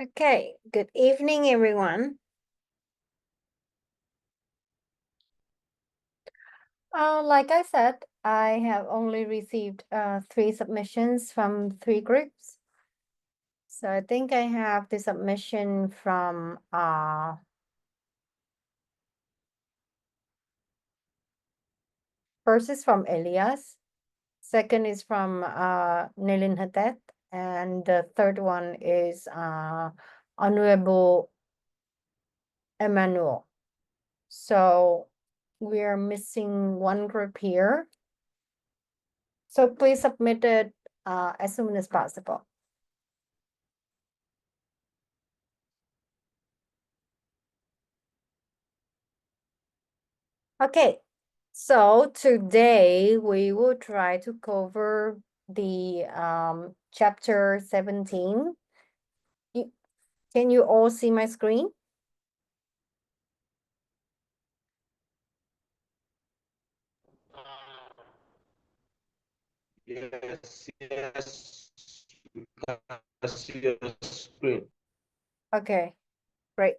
Okay, good evening, everyone. Like I said, I have only received 3 submissions from 3 groups. So I think I have the submission from first is from Elias, second is from Nilin Hatet, and the third one is Honorable Emmanuel. So we are missing one group here. So please submit it as soon as possible. Okay, so today we will try to cover the chapter 17. Can you all see my screen? Yes, you can see your screen. Okay, great.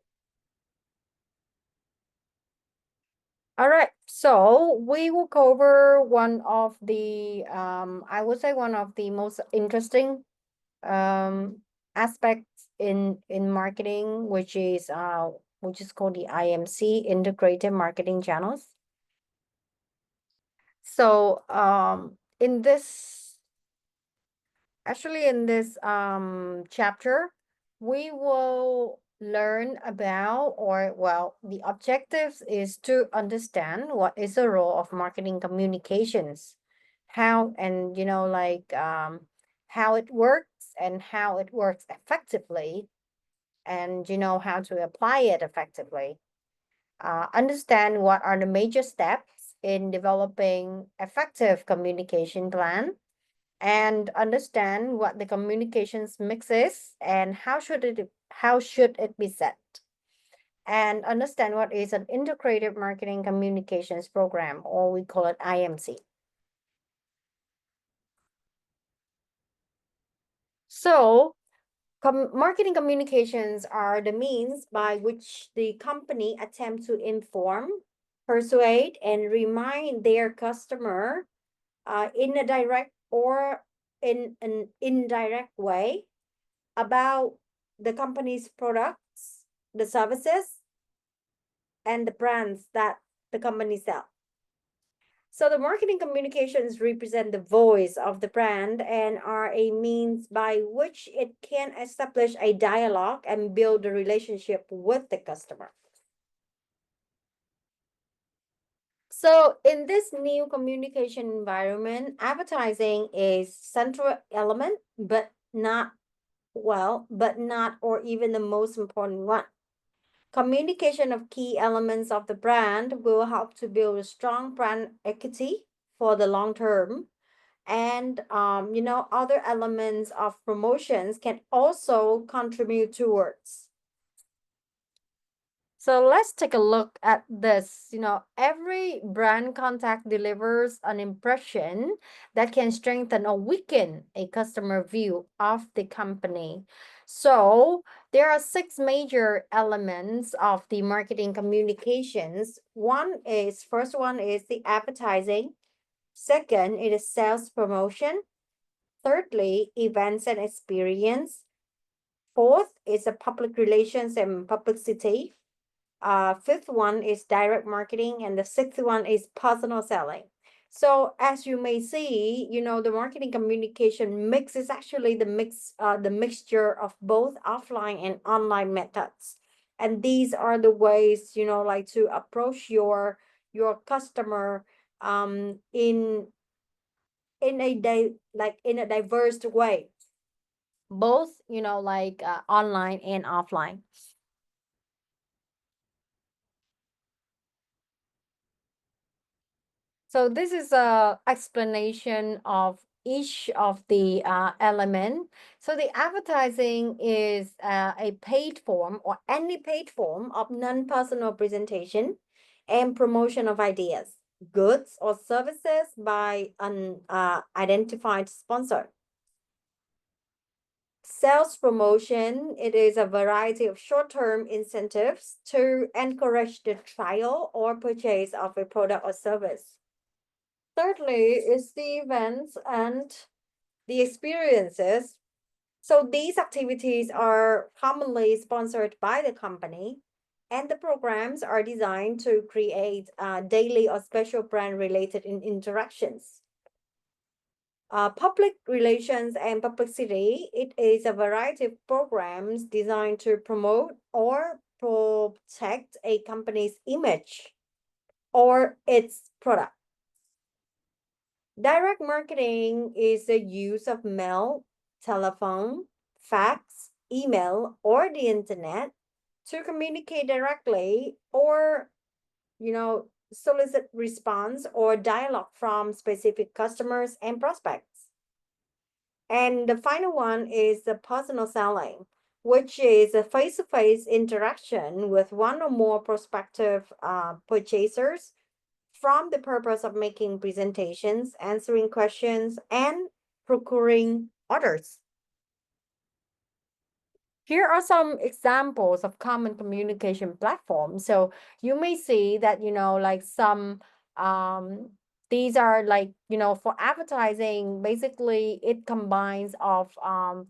All right, so we will cover one of the I would say one of the most interesting aspects in marketing, which is called the IMC, integrated marketing channels. So in this chapter, we will learn about, or well, the objectives is to understand what is the role of marketing communications, how, and how it works and how it works effectively, and how to apply it effectively. Understand what are the major steps in developing effective communication plan, and understand what the communications mix is and how should it be set, and understand what is an integrated marketing communications program, or we call it IMC. So marketing communications are the means by which the company attempt to inform, persuade, and remind their customer in a direct or in an indirect way about the company's products, the services, and the brands that the company sell. So the marketing communications represent the voice of the brand and are a means by which it can establish a dialogue and build a relationship with the customer. So in this new communication environment, advertising is central element, but not or even the most important one. Communication of key elements of the brand will help to build a strong brand equity for the long term. And other elements of promotions can also contribute towards. So let's take a look at this. Every brand contact delivers an impression that can strengthen or weaken a customer view of the company. So there are 6 major elements of the marketing communications. First one is the advertising. Second, it is sales promotion. Thirdly, events and experience. Fourth is a public relations and publicity. Fifth one is direct marketing, and the sixth one is personal selling. So as you may see, the marketing communication mix is actually the mixture of both offline and online methods. And these are the ways, like to approach your customer in a diverse way, both online and offline. So this is a explanation of each of the element. So the advertising is a paid form or any paid form of non-personal presentation and promotion of ideas, goods, or services by an identified sponsor. Sales promotion, it is a variety of short-term incentives to encourage the trial or purchase of a product or service. Thirdly is the events and the experiences. So these activities are commonly sponsored by the company, and the programs are designed to create daily or special brand-related interactions. Public relations and publicity, it is a variety of programs designed to promote or protect a company's image or its product. Direct marketing is the use of mail, telephone, fax, email, or the internet to communicate directly or, solicit response or dialogue from specific customers and prospects. And the final one is the personal selling, which is a face-to-face interaction with one or more prospective purchasers from the purpose of making presentations, answering questions, and procuring orders. Here are some examples of common communication platforms. So you may see that, like some, um, these are like, for advertising, basically it combines of, offline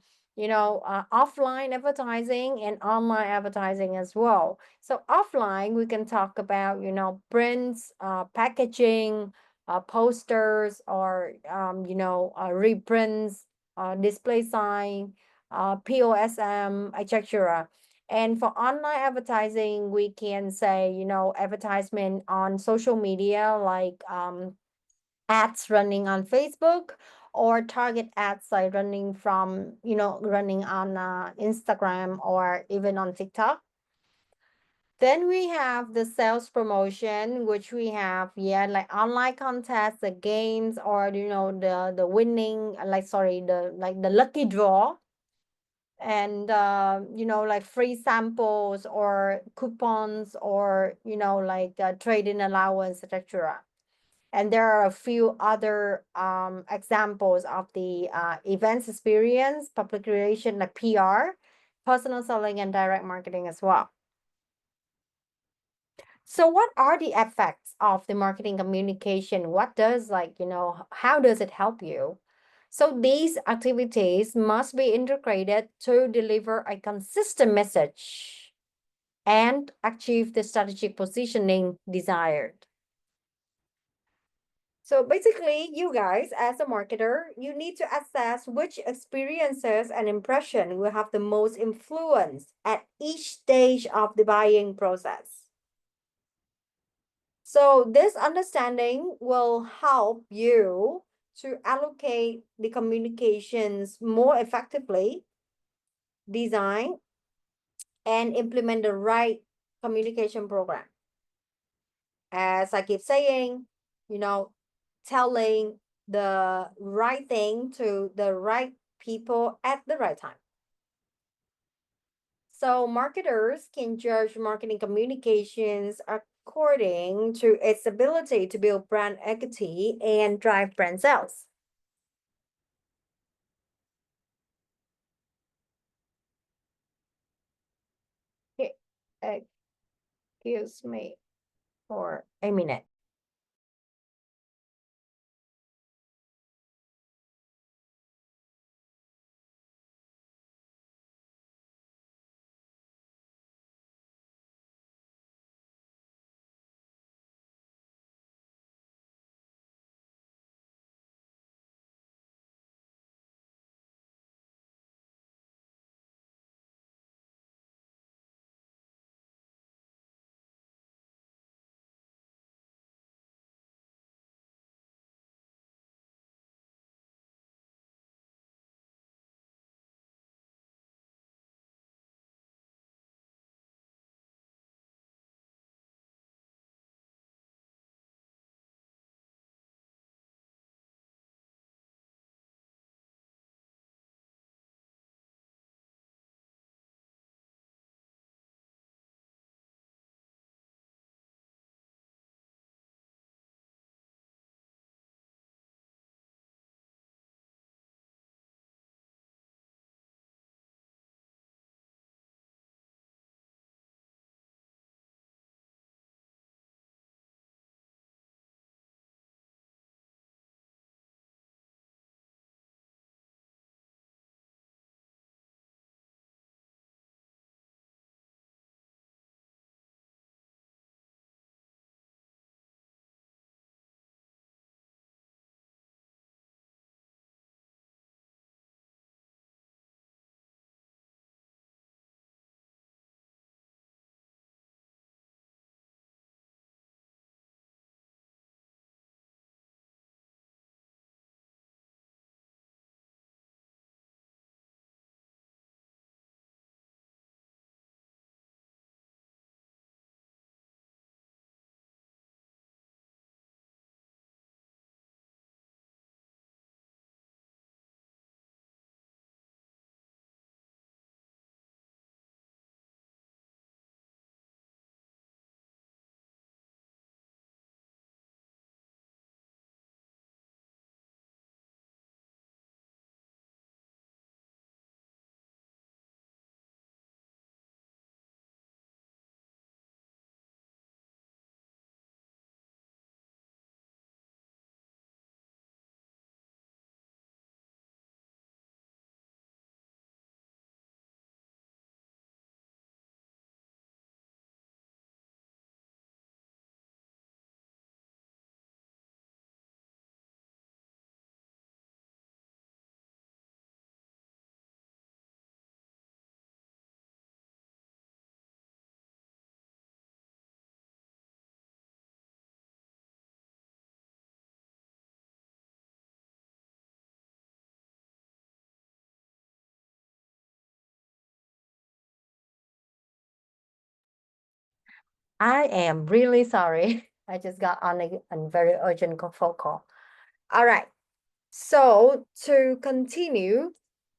advertising and online advertising as well. So offline, we can talk about, prints, packaging, posters, or, reprints, display sign, POSM, etc. And for online advertising, we can say, advertisement on social media like ads running on Facebook or target ads like running from, running on Instagram or even on TikTok. Then we have the sales promotion, which we have, like online contests, the games, or the winning, like sorry, the lucky draw, and like free samples or coupons or like trade-in allowance, etc. And there are a few other examples of the events experience, public relation, like PR, personal selling, and direct marketing as well. So what are the effects of the marketing communication? What does, how does it help you? So these activities must be integrated to deliver a consistent message and achieve the strategic positioning desired. So basically, you guys, as a marketer, you need to assess which experiences and impression will have the most influence at each stage of the buying process. So this understanding will help you to allocate the communications more effectively, design, and implement the right communication program. As I keep saying, telling the right thing to the right people at the right time. So marketers can judge marketing communications according to its ability to build brand equity and drive brand sales. Okay, excuse me for a minute. I am really sorry. I just got on a very urgent phone call. All right. So to continue,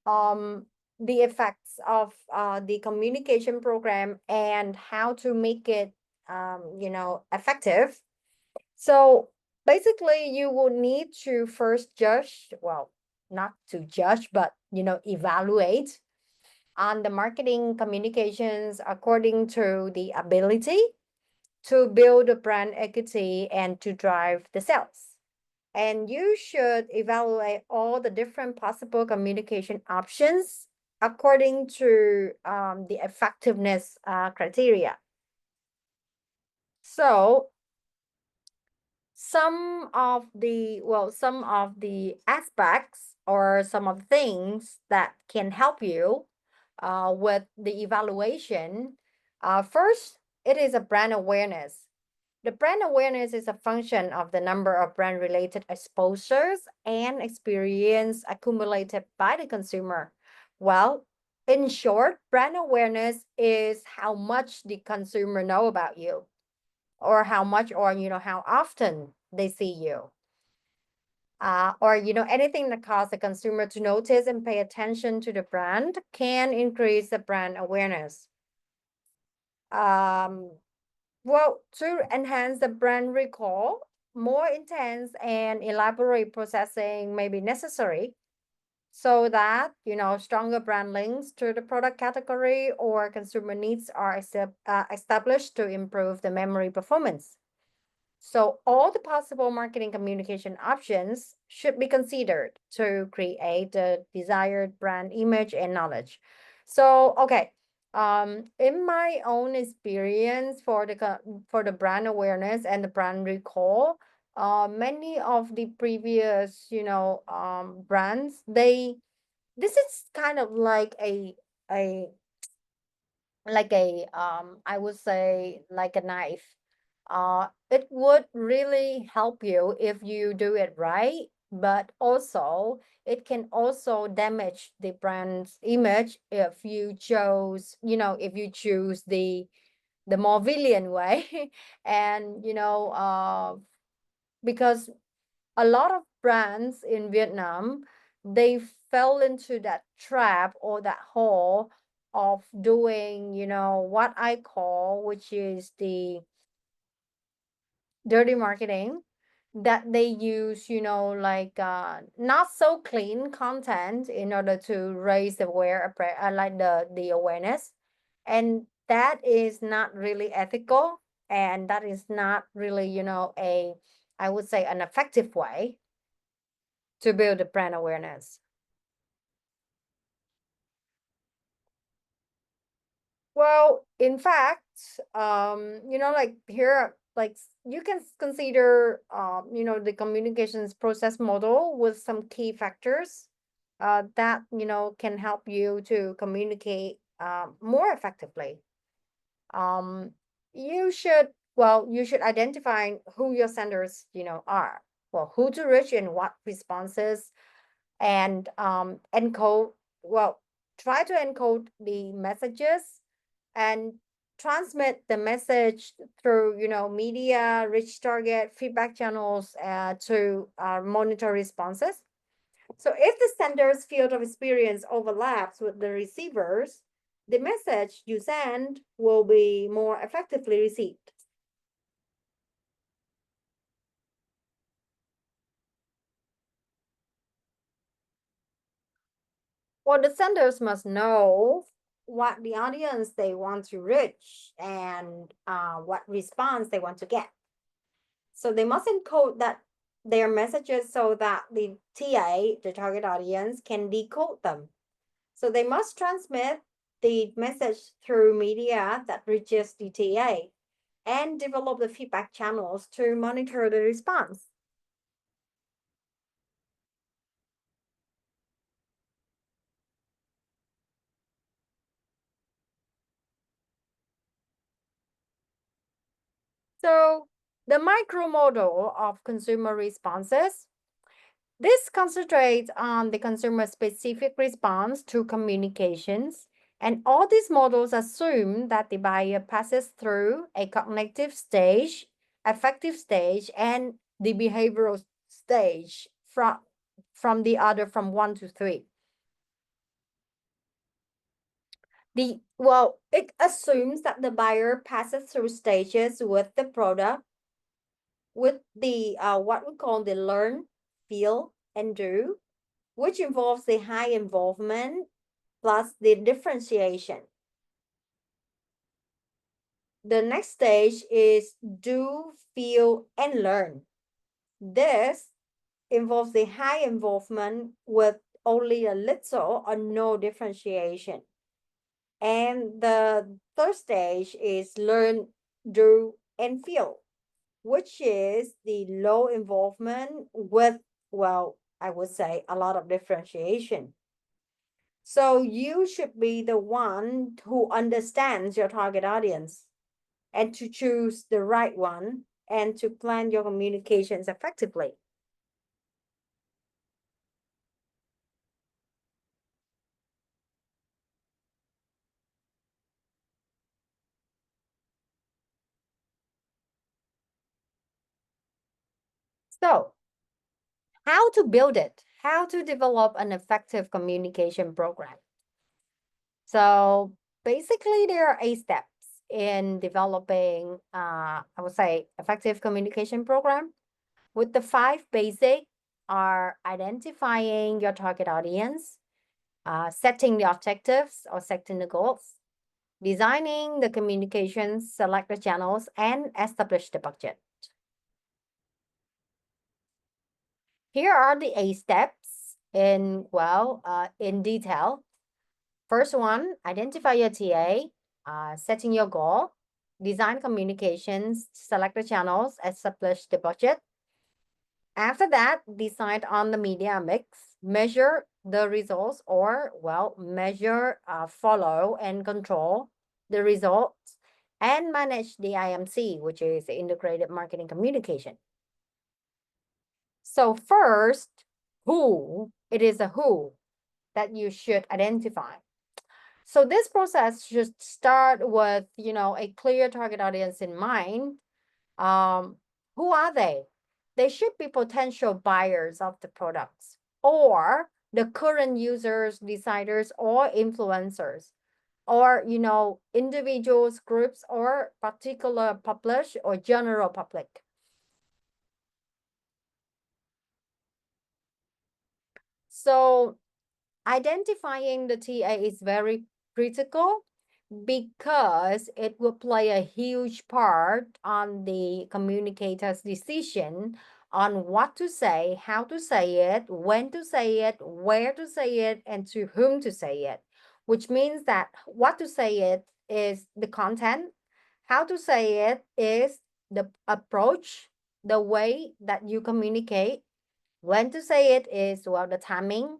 um, the effects of the communication program and how to make it, effective. So basically, you will need to first judge, well, not to judge, but evaluate on the marketing communications according to the ability to build a brand equity and to drive the sales. And you should evaluate all the different possible communication options according to the effectiveness criteria. So some of the aspects or some of the things that can help you with the evaluation. First, it is a brand awareness. The brand awareness is a function of the number of brand related exposures and experience accumulated by the consumer. Well, in short, brand awareness is how much the consumer know about you, or how much, or how often they see you, or anything that causes the consumer to notice and pay attention to the brand can increase the brand awareness. um well, to enhance the brand recall, more intense and elaborate processing may be necessary, so that stronger brand links to the product category or consumer needs are established to improve the memory performance. So all the possible marketing communication options should be considered to create the desired brand image and knowledge. So, okay, in my own experience for for the brand awareness and the brand recall, many of the previous, brands, this is kind of a I would say like a knife. It would really help you if you do it right, but also it can also damage the brand's image if you choose the more villain way. And because a lot of brands in Vietnam, they fell into that trap or that hole of doing, what I call, which is the dirty marketing, that they use, not so clean content in order to raise the like the awareness. And that is not really ethical, and that is not really, a I would say an effective way to build a brand awareness. Well, in fact, like here, like you can consider, the communications process model with some key factors that, can help you to communicate more effectively. Um, you should identify who your senders, are. Well, who to reach and what responses, and encode, well, try to encode the messages and transmit the message through, media rich target feedback channels to monitor responses. So if the sender's field of experience overlaps with the receiver's, the message you send will be more effectively received. Well, the senders must know what the audience they want to reach and what response they want to get. So they must encode that their messages so that the TA, the target audience, can decode them. So they must transmit the message through media that reaches the TA and develop the feedback channels to monitor the response. So the micro model of consumer responses, this concentrates on the consumer specific response to communications And all these models assume that the buyer passes through a cognitive stage, affective stage, and the behavioral stage from the order from 1 to 3. It assumes that the buyer passes through stages with the product, with the what we call the learn, feel, and do, which involves the high involvement plus the differentiation. The next stage is do, feel, and learn. This involves the high involvement with only a little or no differentiation. And the third stage is learn, do, and feel, which is the low involvement with, well, I would say a lot of differentiation. So you should be the one who understands your target audience and to choose the right one and to plan your communications effectively. So, how to build it? How to develop an effective communication program? So, basically, there are 8 steps in developing, I would say, effective communication program. With the 5 basic are identifying your target audience, setting the objectives or setting the goals, designing the communications, select the channels, and establish the budget. Here are the 8 steps in detail. First one, identify your TA, setting your goal, design communications, select the channels, establish the budget. After that, decide on the media mix, measure the results or, measure, follow and control the results, and manage the IMC, which is the integrated marketing communication. So first, who? It is a who that you should identify. So this process should start with, a clear target audience in mind. Who are they? They should be potential buyers of the products or the current users, deciders, or influencers, or, individuals, groups, or particular publish or general public. So identifying the TA is very critical because it will play a huge part on the communicator's decision on what to say, how to say it, when to say it, where to say it, and to whom to say it, which means that what to say it is the content, how to say it is the approach, the way that you communicate, when to say it is, the timing,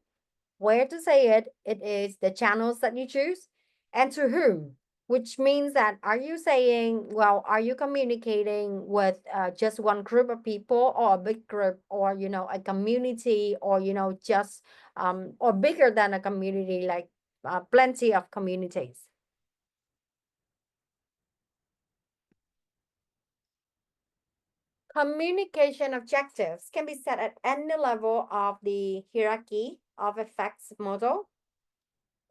where to say it, it is the channels that you choose, and to whom, which means that are you saying, are you communicating with just one group of people or a big group or, a community or, just or bigger than a community, like plenty of communities. Communication objectives can be set at any level of the hierarchy of effects model.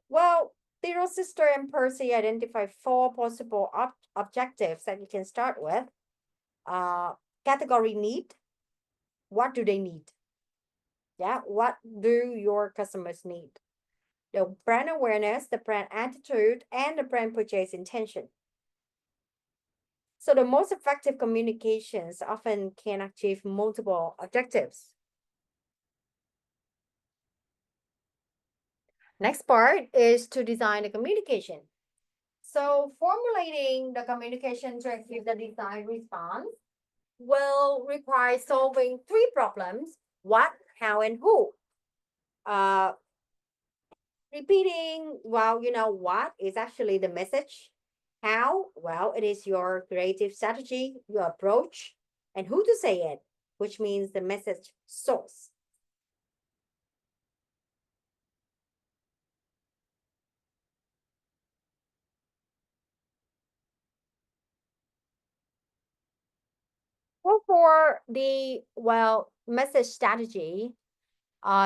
Well, Tiro, Sister, and Percy identify 4 possible objectives that you can start with. Category need. What do they need? Yeah, what do your customers need? The brand awareness, the brand attitude, and the brand purchase intention. So the most effective communications often can achieve multiple objectives. Next part is to design the communication. So formulating the communication to achieve the desired response will require solving 3 problems: what, how, and who. Repeating, what is actually the message. How? Well, it is your creative strategy, your approach, and who to say it, which means the message source. for the, well, message strategy,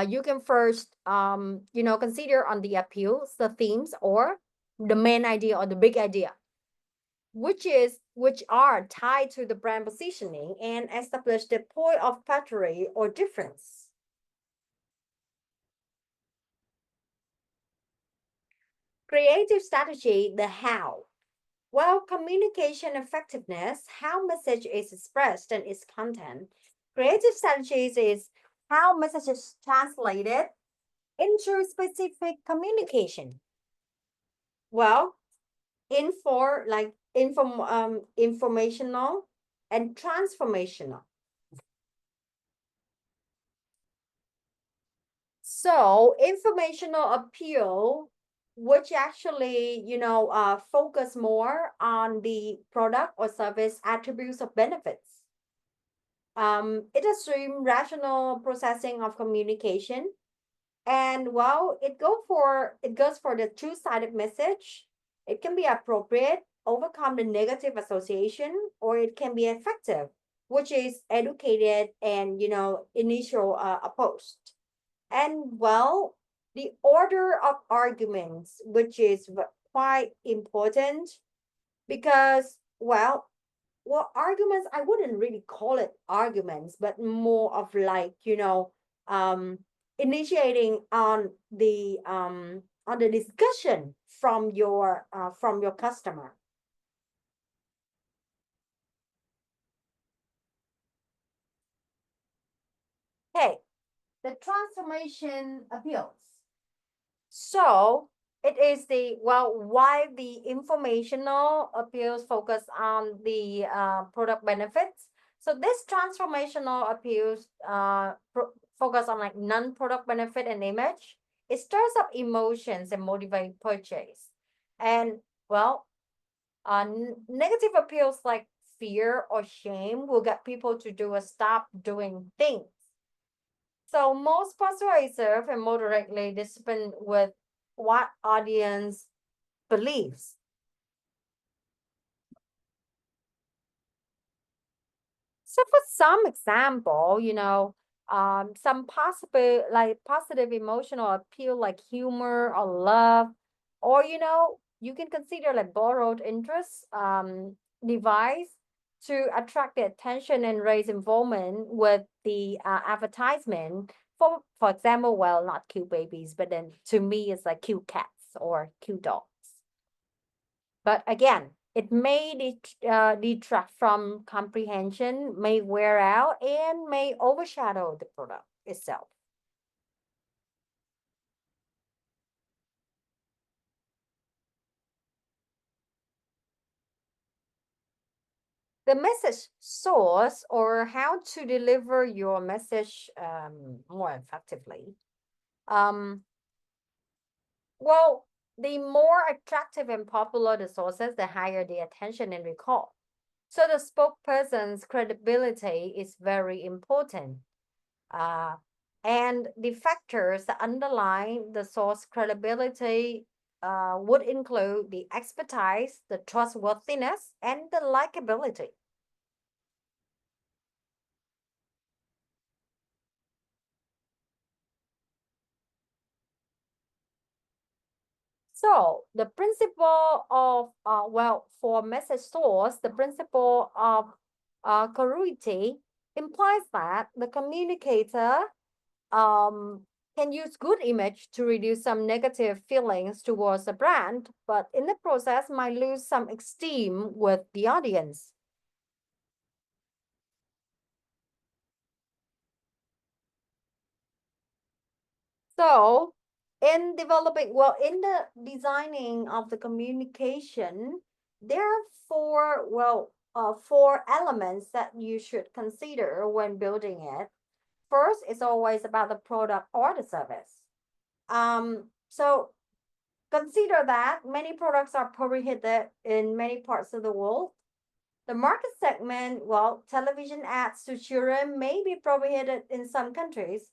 you can first, consider on the appeals, the themes, or the main idea or the big idea, which are tied to the brand positioning and establish the point of battery or difference. Creative strategy, the how. Well, communication effectiveness, how message is expressed and its content. Creative strategies is how message is translated into specific communication. Well, informational and transformational. So informational appeal, which actually, focus more on the product or service attributes or benefits. It assumes rational processing of communication, and well, it goes for the two-sided message. It can be appropriate, overcome the negative association, or it can be effective, which is educated and initial opposed. And well, the order of arguments, which is quite important because, arguments, I wouldn't really call it arguments, but more of like, um, initiating on the discussion from your customer. Hey, the transformation appeals. So it is the, well, why the informational appeals focus on the product benefits. So this transformational appeals focus on like non-product benefit and image. It stirs up emotions and motivate purchase. And well, negative appeals like fear or shame will get people to do a stop doing things. So most persuasive and moderately disciplined with what audience believes. So for some example, some possible like positive emotional appeal like humor or love, or you can consider like borrowed interest device to attract the attention and raise involvement with the advertisement. For example, well, not cute babies, but then to me it's like cute cats or cute dogs. But again, it may detract from comprehension, may wear out, and may overshadow the product itself. The message source, or how to deliver your message more effectively. Um, well, the more attractive and popular the sources, the higher the attention and recall. So the spokesperson's credibility is very important. Uh, and the factors that underlie the source credibility would include the expertise, the trustworthiness, and the likability. So the principle of, for message source, the principle of congruity implies that the communicator um, can use good image to reduce some negative feelings towards the brand, but in the process might lose some esteem with the audience. So in the designing of the communication, there are four elements that you should consider when building it. First, it's always about the product or the service. So consider that many products are prohibited in many parts of the world. The market segment, well, television ads to children may be prohibited in some countries,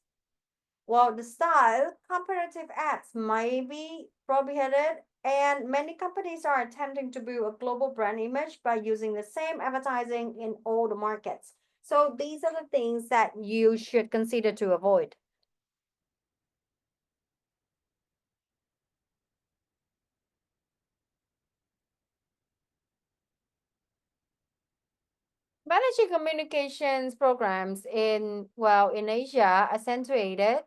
while the style, comparative ads may be prohibited, and many companies are attempting to build a global brand image by using the same advertising in all the markets. So these are the things that you should consider to avoid. Managing communications programs in Asia accentuated,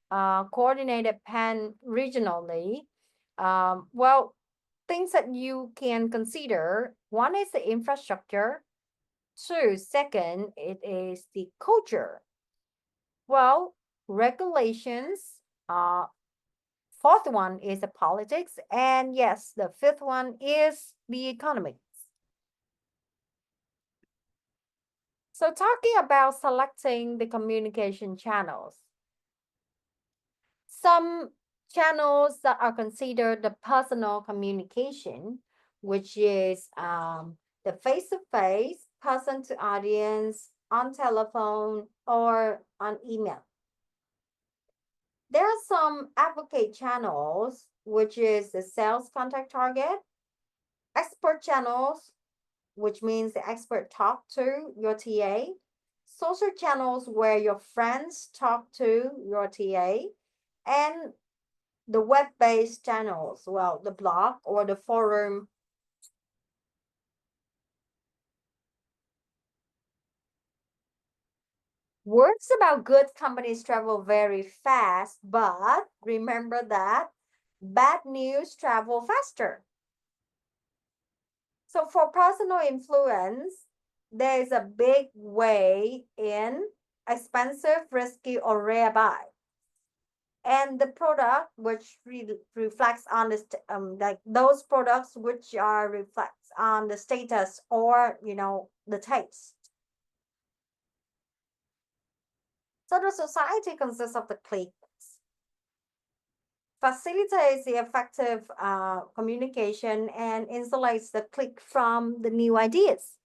coordinated pan-regionally. Well, things that you can consider. One is the infrastructure. Two, second, it is the culture. Well, regulations. Fourth one is the politics. And yes, the fifth one is the economy. So talking about selecting the communication channels, some channels that are considered the personal communication, which is the face-to-face, person to audience, on telephone, or on email. There are some advocate channels, which is the sales contact target, expert channels, which means the expert talk to your TA, social channels where your friends talk to your TA, and the web-based channels, well, the blog or the forum. Words about good companies travel very fast, but remember that bad news travel faster. So for personal influence, there is a big way in expensive, risky, or rare buy. And the product which reflects on the like those products which are reflects on the status or the taste. So the society consists of the cliques, facilitates the effective communication and insulates the clique from the new ideas.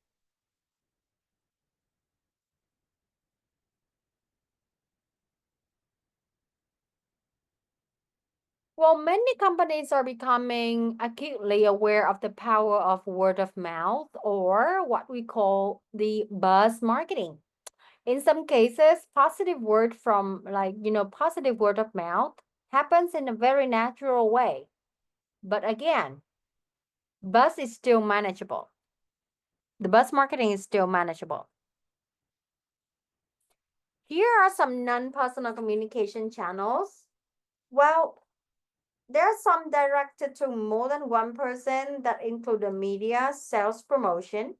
Well, many companies are becoming acutely aware of the power of word of mouth or what we call the buzz marketing. In some cases, positive word of mouth happens in a very natural way. But again, buzz is still manageable. The buzz marketing is still manageable. Here are some non-personal communication channels. Well, there are some directed to more than one person that include the media, sales promotion,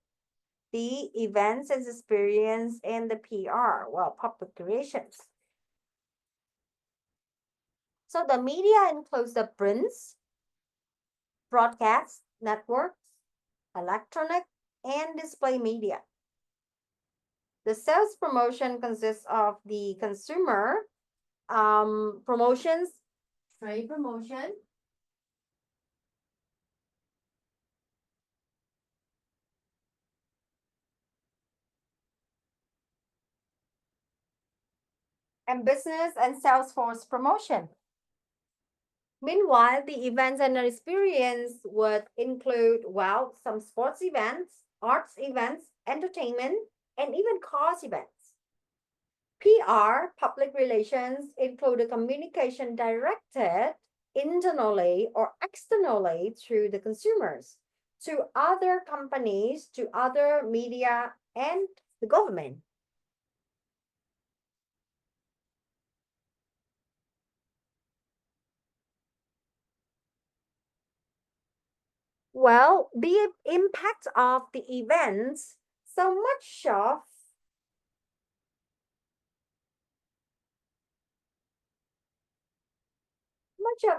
the events and experience, and the PR, well, public relations. So the media includes the prints, broadcast networks, electronic, and display media. The sales promotion consists of the consumer promotions, trade promotion, and business and sales force promotion. Meanwhile, the events and experience would include, well, some sports events, arts events, entertainment, and even cars events. PR, public relations, include the communication directed internally or externally to the consumers, to other companies, to other media, and the government. Well, the impact of the events, so much of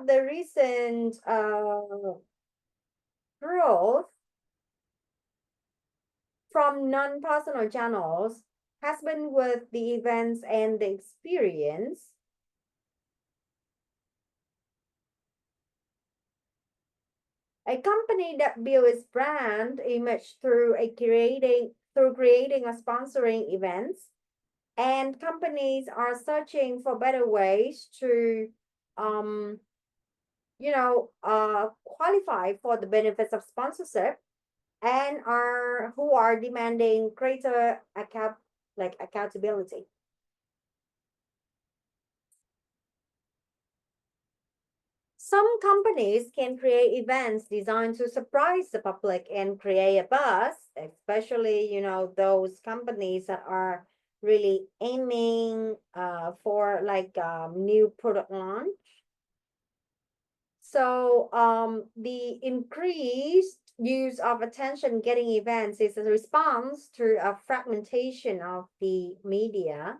the recent growth from non-personal channels has been with the events and the experience. A company that builds its brand image through creating or sponsoring events, and companies are searching for better ways to um, qualify for the benefits of sponsorship and are who are demanding greater like accountability. Some companies can create events designed to surprise the public and create a buzz, especially, those companies that are really aiming for like new product launch. So the increased use of attention getting events is a response to a fragmentation of the media.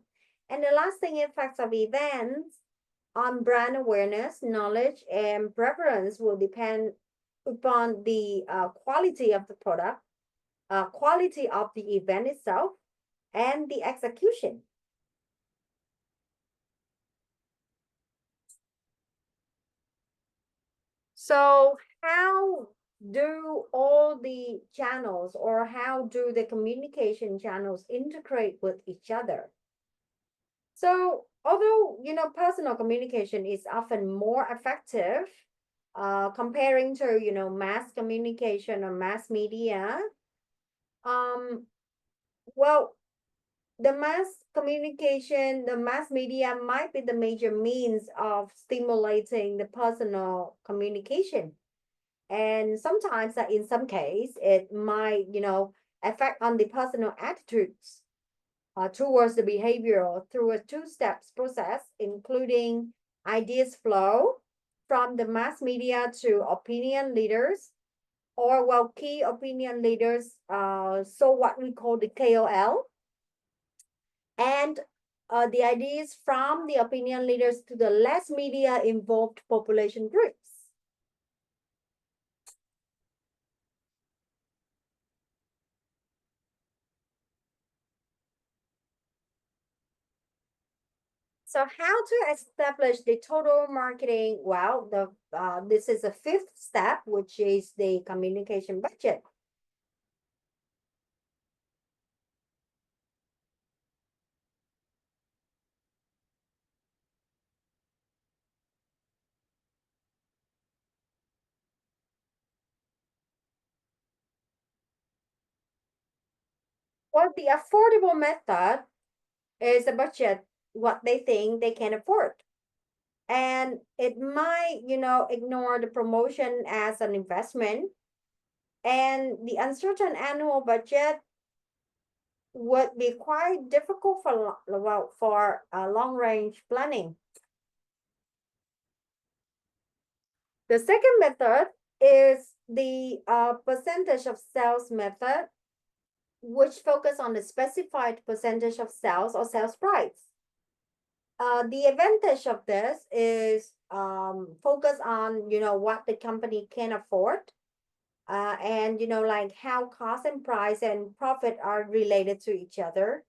And the lasting effects of events on brand awareness, knowledge, and preference will depend upon the quality of the product, quality of the event itself, and the execution. So, how do all the channels or how do the communication channels integrate with each other? So, although, personal communication is often more effective comparing to, mass communication or mass media, um, well, the mass media might be the major means of stimulating the personal communication. And sometimes in some case, it might, affect on the personal attitudes towards the behavioral through a two-steps process, including ideas flow from the mass media to opinion leaders, or well, key opinion leaders, so what we call the KOL, and the ideas from the opinion leaders to the less media involved population groups. So how to establish the total marketing? Well, this is a fifth step, which is the communication budget. Well, the affordable method is a budget what they think they can afford. And it might, ignore the promotion as an investment. And the uncertain annual budget would be quite difficult for long range planning. The second method is the percentage of sales method, which focus on the specified percentage of sales or sales price. The advantage of this is focus on what the company can afford, and like how cost and price and profit are related to each other.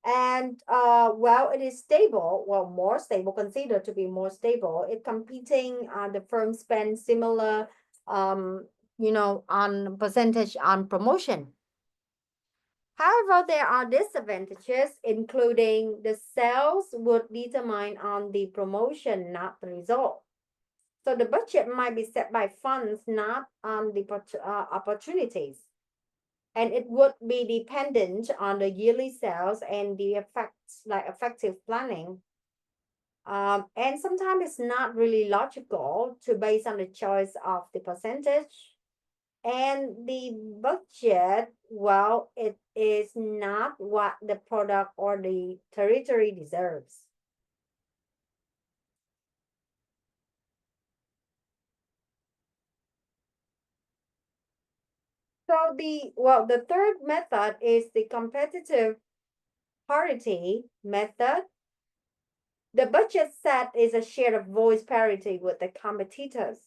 And well, it is stable, well, more stable, considered to be more stable. It competing the firm spend similar on percentage on promotion. However, there are disadvantages, including the sales would determine on the promotion, not the result. So the budget might be set by funds, not on the opportunities. And it would be dependent on the yearly sales and the effects, like effective planning. And sometimes it's not really logical to base on the choice of the percentage. And the budget, well, it is not what the product or the territory deserves. So the third method is the competitive parity method. The budget set is a share of voice parity with the competitors.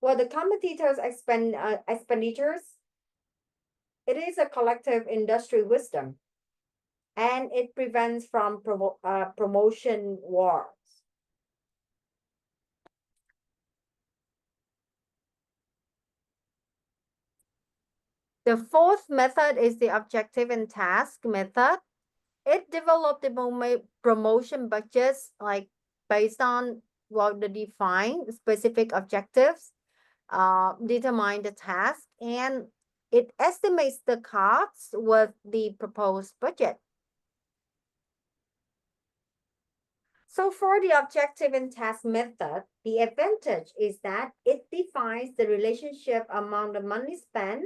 Well, the competitors expenditures, it is a collective industry wisdom, and it prevents from promotion wars. The fourth method is the objective and task method. It developed the promotion budgets like based on what the defined specific objectives, determine the task, and It estimates the costs with the proposed budget. So for the objective and task method, the advantage is that it defines the relationship among the money spent,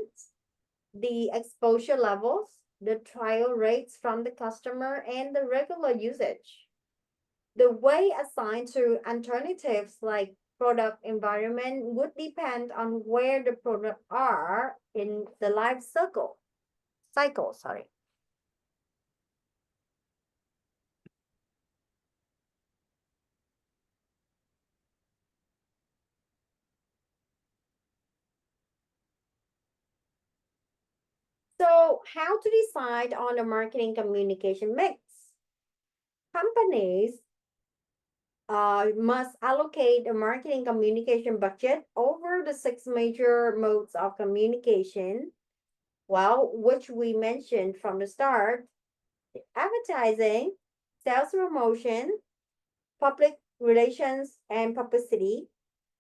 the exposure levels, the trial rates from the customer, and the regular usage. The way assigned to alternatives like product environment would depend on where the product are in the life cycle, sorry. So how to decide on the marketing communication mix? Companies must allocate a marketing communication budget over the 6 major modes of communication, well, which we mentioned from the start: advertising, sales promotion, public relations and publicity,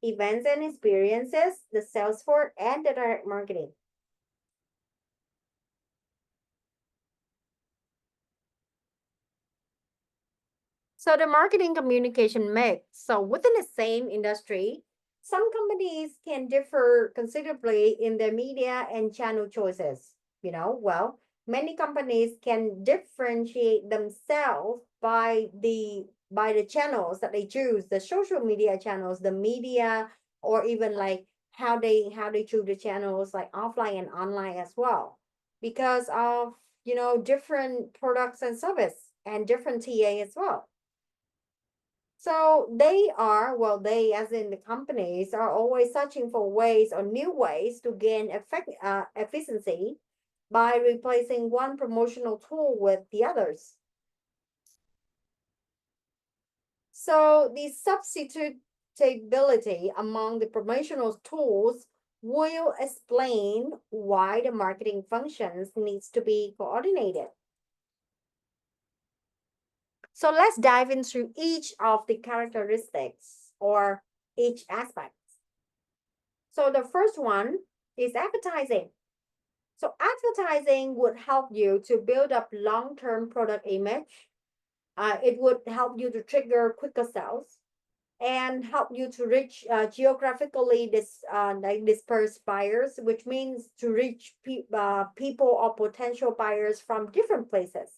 events and experiences, the sales force, and the direct marketing. So the marketing communication mix. So within the same industry, some companies can differ considerably in their media and channel choices. Well, many companies can differentiate themselves by the channels that they choose, the social media channels, the media, or even like how they choose the channels like offline and online as well, because of different products and service and different TA as well. So they as in the companies are always searching for ways or new ways to gain efficiency by replacing one promotional tool with the others. So the substitutability among the promotional tools will explain why the marketing functions needs to be coordinated. So let's dive into each of the characteristics or each aspect. So the first one is advertising. So advertising would help you to build up long-term product image. It would help you to trigger quicker sales and help you to reach geographically dispersed buyers, which means to reach people or potential buyers from different places.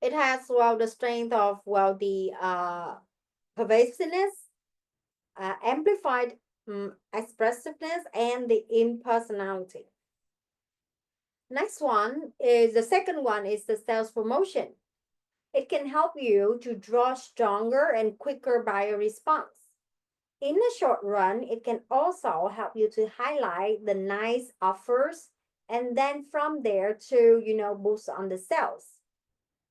It has the strength of the pervasiveness, amplified expressiveness, and the impersonality. Next one is the second one is the sales promotion. It can help you to draw stronger and quicker buyer response. In the short run, it can also help you to highlight the nice offers and then from there to boost on the sales.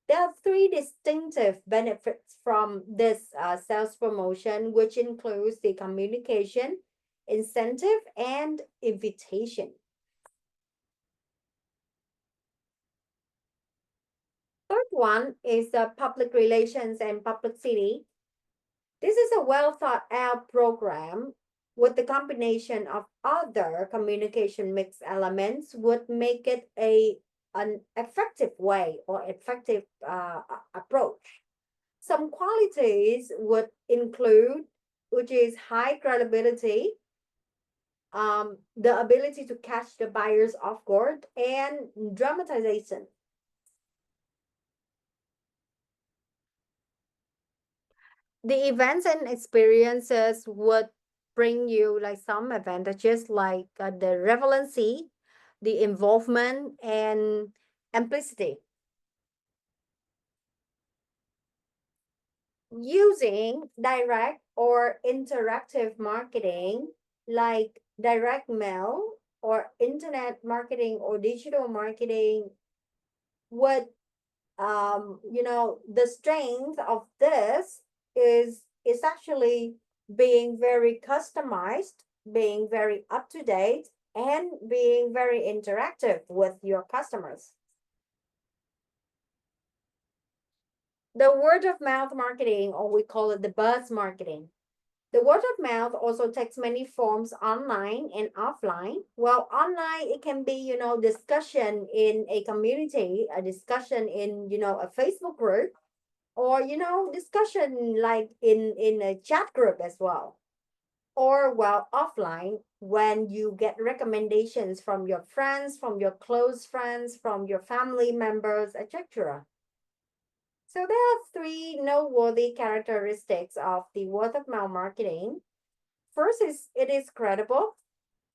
There are 3 distinctive benefits from this sales promotion, which includes the communication, incentive, and invitation. Third one is the public relations and publicity. This is a well thought out program with the combination of other communication mix elements would make it an effective way or effective approach. Some qualities would include, which is high credibility, the ability to catch the buyers off guard, and dramatization. The events and experiences would bring you like some advantages like the relevancy, the involvement, and implicity. Using direct or interactive marketing like direct mail or internet marketing or digital marketing would the strength of this is actually being very customized, being very up to date, and being very interactive with your customers. The word of mouth marketing, or we call it the buzz marketing, The word of mouth also takes many forms online and offline. Well, online, it can be, discussion in a community, a discussion in, a Facebook group, or, discussion like in a chat group as well. Or well, offline, when you get recommendations from your friends, from your close friends, from your family members, etc. So there are three noteworthy characteristics of the word of mouth marketing. First is it is credible.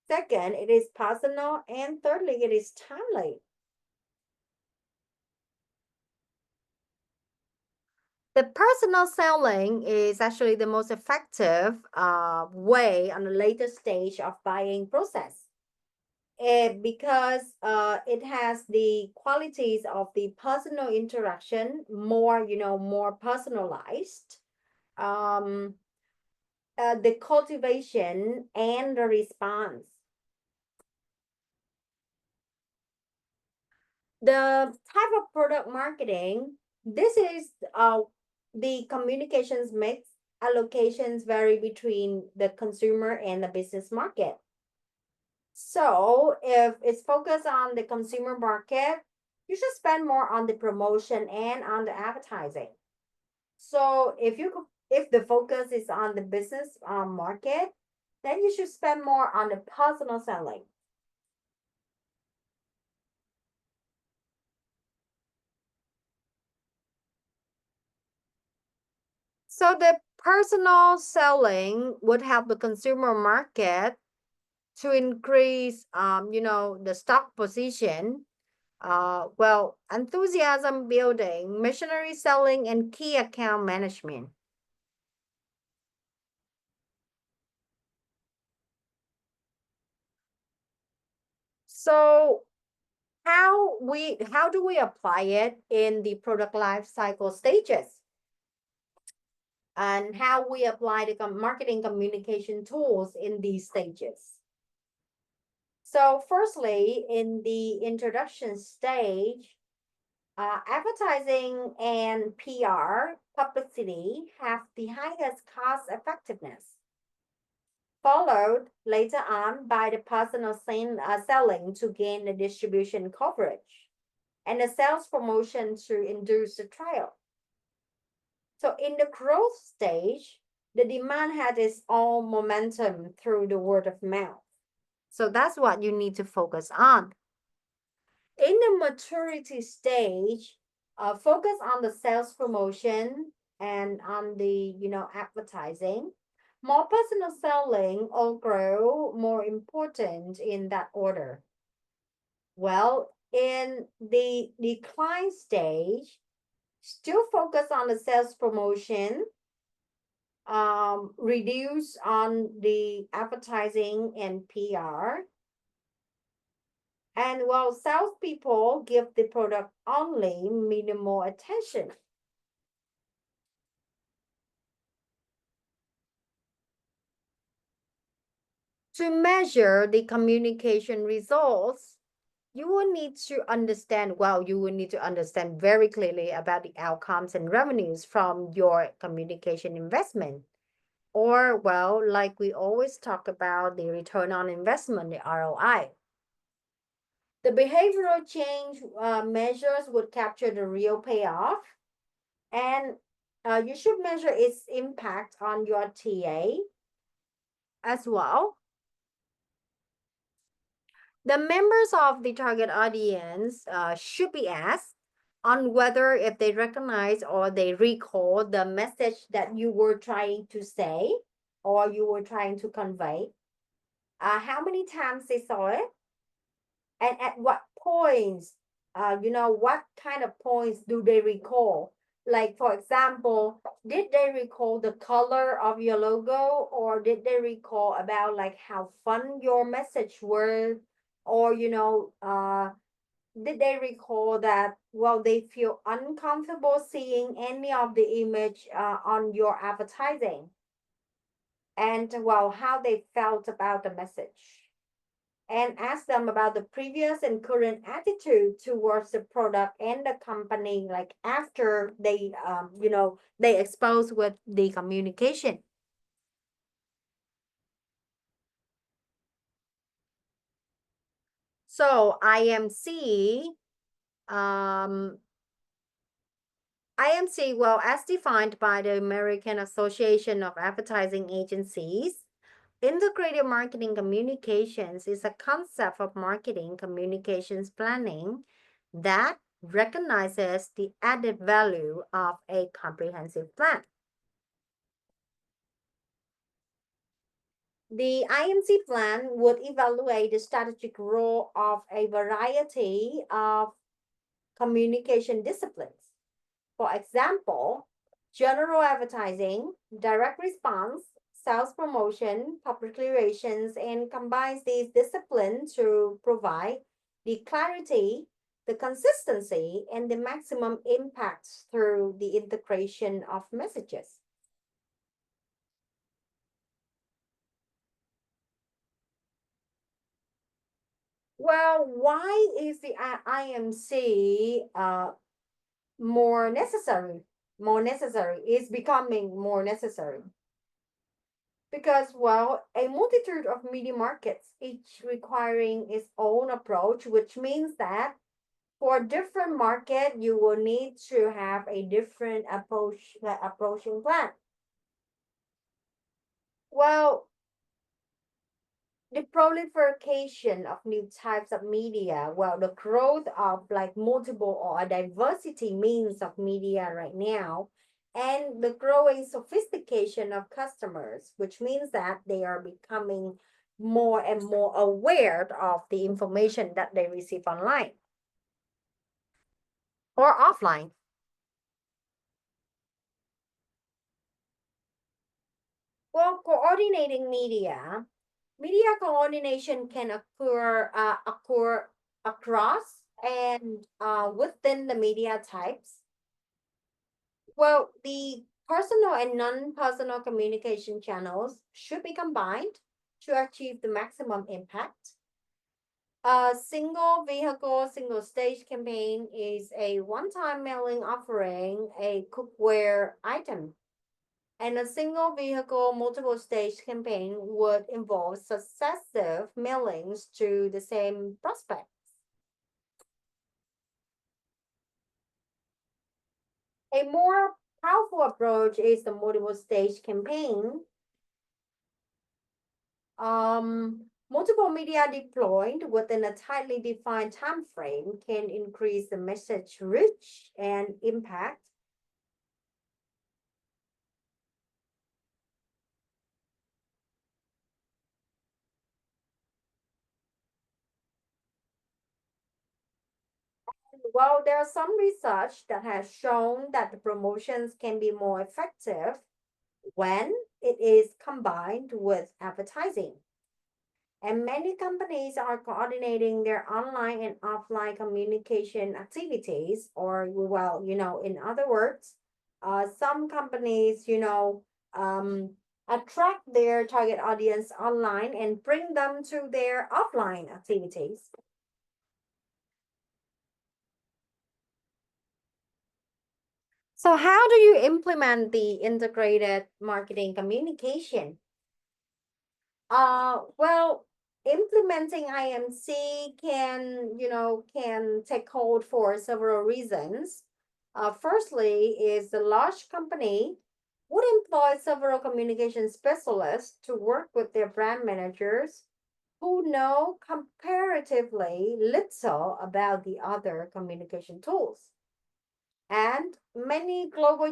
Second, it is personal. And thirdly, it is timely. The personal selling is actually the most effective way on the later stage of buying process. Because it has the qualities of the personal interaction, more personalized. Um, the cultivation and the response. The type of product marketing, this is the communications mix. Allocations vary between the consumer and the business market. So if it's focused on the consumer market, you should spend more on the promotion and on the advertising. So if the focus is on the business market, then you should spend more on the personal selling. So the personal selling would help the consumer market to increase, the stock position, well, enthusiasm building, missionary selling, and key account management. So how do we apply it in the product life cycle stages, and how we apply the marketing communication tools in these stages? So firstly, in the introduction stage, advertising and PR publicity have the highest cost effectiveness, followed later on by the personal selling to gain the distribution coverage, and the sales promotion to induce the trial. So in the growth stage, the demand had its own momentum through the word of mouth. So that's what you need to focus on. In the maturity stage, focus on the sales promotion and on the advertising. More personal selling or grow more important in that order. Well, in the decline stage, still focus on the sales promotion, reduce on the advertising and PR. And while salespeople give the product only minimal attention. To measure the communication results, you will need to understand, well, you will need to understand very clearly about the outcomes and revenues from your communication investment. Or, well, like we always talk about the return on investment, the ROI. The behavioral change measures would capture the real payoff, and you should measure its impact on your TA as well. The members of the target audience should be asked on whether if they recognize or they recall the message that you were trying to say or you were trying to convey. How many times they saw it, and at what points, what kind of points do they recall? Like, for example, did they recall the color of your logo, or did they recall about like how fun your message was, or did they recall that, well, they feel uncomfortable seeing any of the image on your advertising, and well, how they felt about the message, and ask them about the previous and current attitude towards the product and the company, like after they they expose with the communication. So IMC, um, well, as defined by the American Association of Advertising Agencies, integrated marketing communications is a concept of marketing communications planning that recognizes the added value of a comprehensive plan. The IMC plan would evaluate the strategic role of a variety of communication disciplines. For example, general advertising, direct response, sales promotion, public relations, and combines these disciplines to provide the clarity, the consistency, and the maximum impact through the integration of messages. Well, why is the IMC more necessary? More necessary is becoming more necessary because, well, a multitude of media markets, each requiring its own approach, which means that for a different market, you will need to have a different approaching plan. Well, the proliferation of new types of media, well, the growth of like multiple or a diversity means of media right now, and the growing sophistication of customers, which means that they are becoming more and more aware of the information that they receive online or offline. Well, coordinating media coordination can occur across and within the media types. Well, the personal and non-personal communication channels should be combined to achieve the maximum impact. A single vehicle, single stage campaign is a one-time mailing offering a cookware item. And a single vehicle, multiple stage campaign would involve successive mailings to the same prospects. A more powerful approach is the multiple stage campaign. Multiple media deployed within a tightly defined time frame can increase the message reach and impact. Well, there are some research that has shown that the promotions can be more effective when it is combined with advertising. And many companies are coordinating their online and offline communication activities, or, well, in other words, some companies, attract their target audience online and bring them to their offline activities. So, how do you implement the integrated marketing communication? Well, implementing IMC can take hold for several reasons. Firstly, is the large company would employ several communication specialists to work with their brand managers who know comparatively little about the other communication tools. And many global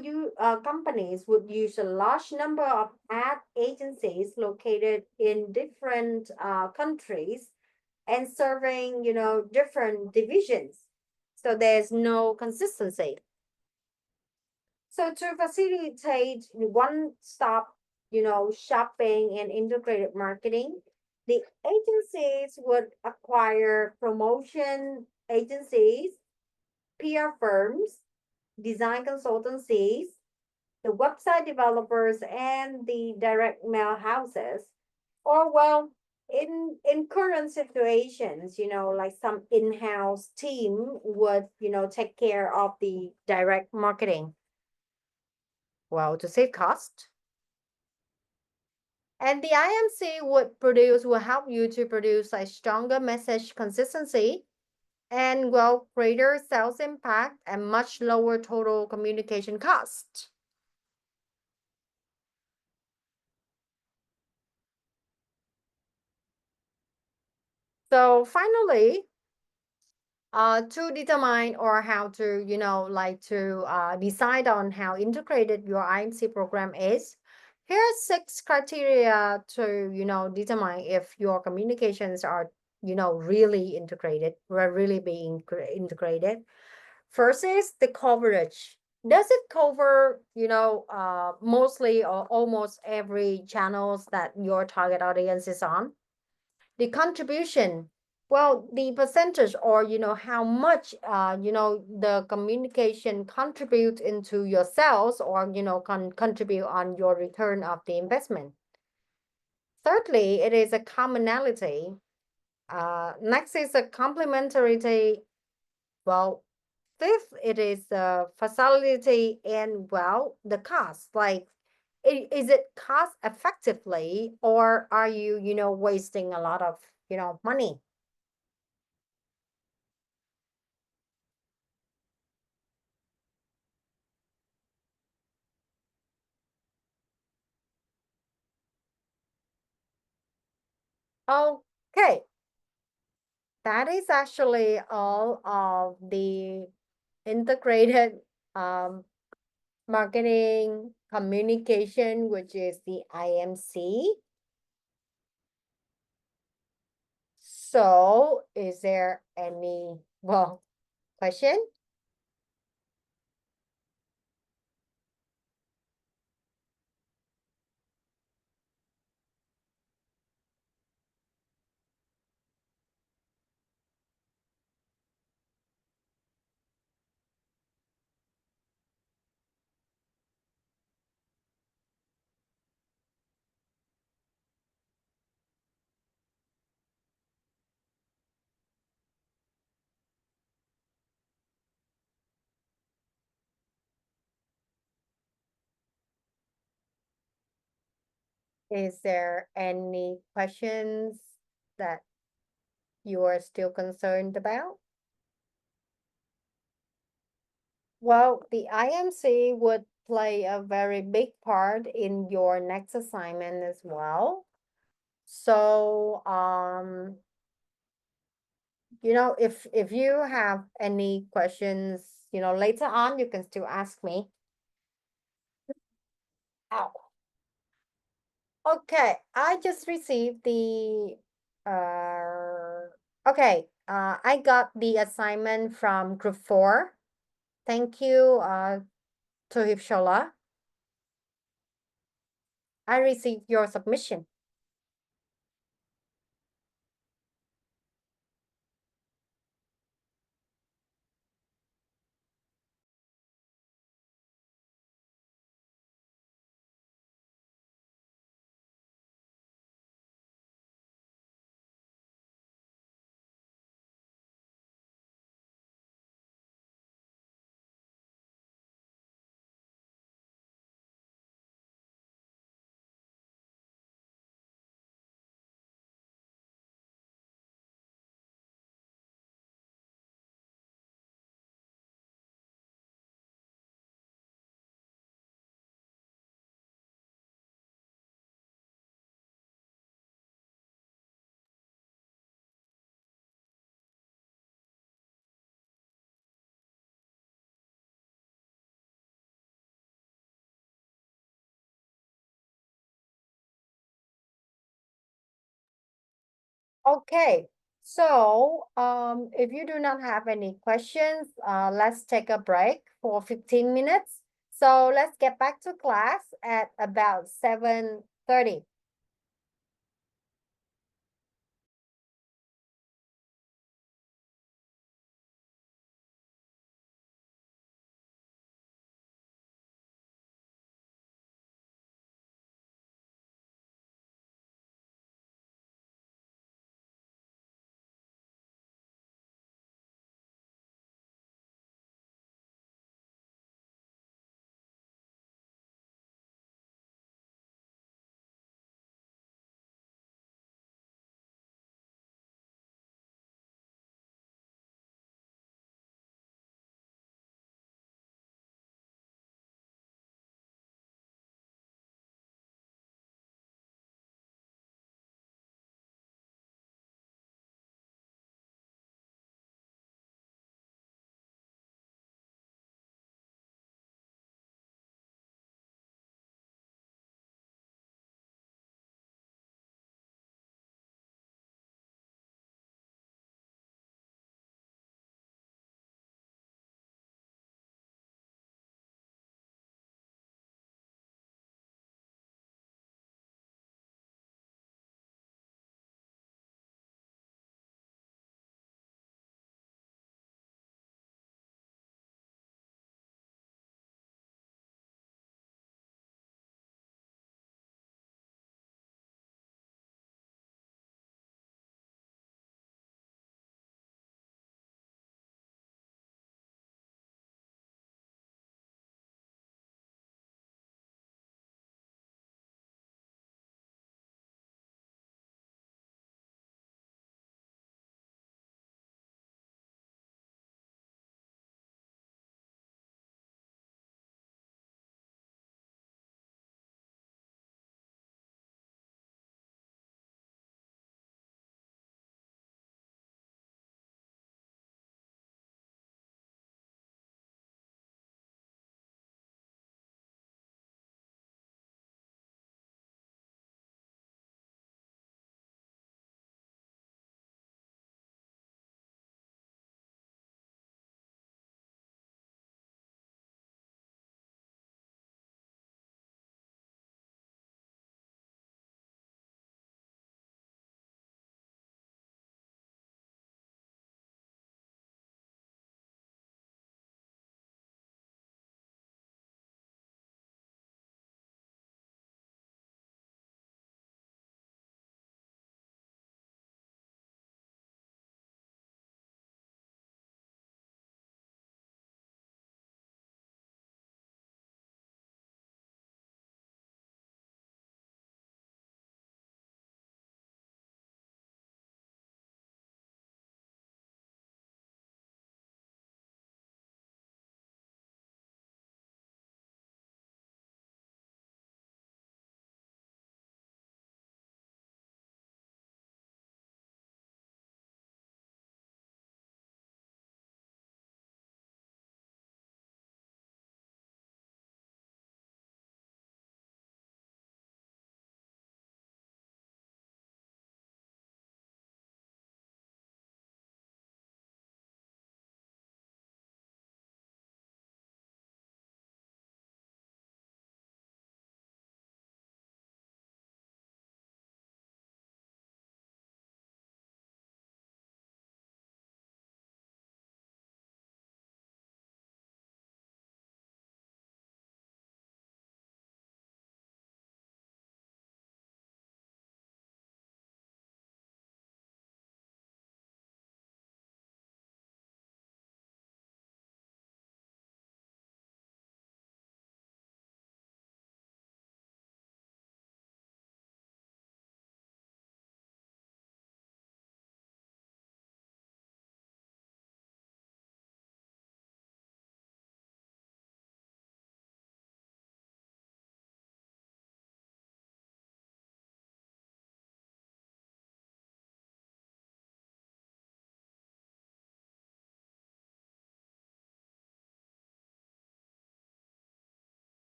companies would use a large number of ad agencies located in different countries and serving, different divisions. So there's no consistency. So to facilitate one-stop, shopping and integrated marketing, the agencies would acquire promotion agencies, PR firms, design consultancies, the website developers, and the direct mail houses. Or, well, in current situations, like some in-house team would, take care of the direct marketing. Well, to save cost. And the IMC will help you to produce a stronger message consistency and well greater sales impact and much lower total communication cost. So finally, to determine or how to, like to decide on how integrated your IMC program is, here are six criteria to, determine if your communications are, really integrated, or really being integrated. First is the coverage. Does it cover, mostly or almost every channels that your target audience is on? The contribution, well, the percentage or, how much, the communication contribute into your sales or, contribute on your return of the investment. Thirdly, it is a commonality. Next is a complementarity. Well, fifth, it is the facility and well, the cost. Like, is it cost effectively or are you, wasting a lot of, money? Okay, that is actually all of the integrated um, marketing communication, which is the IMC. So, is there any, well, question? Is there any questions that you are still concerned about? Well, the IMC would play a very big part in your next assignment as well. So, if you have any questions, later on, you can still ask me. Ow. Okay, I just received the okay, I got the assignment from group 4. Thank you, Tohib Shola. I received your submission. Okay, so if you do not have any questions, let's take a break for 15 minutes. So let's get back to class at about 7:30.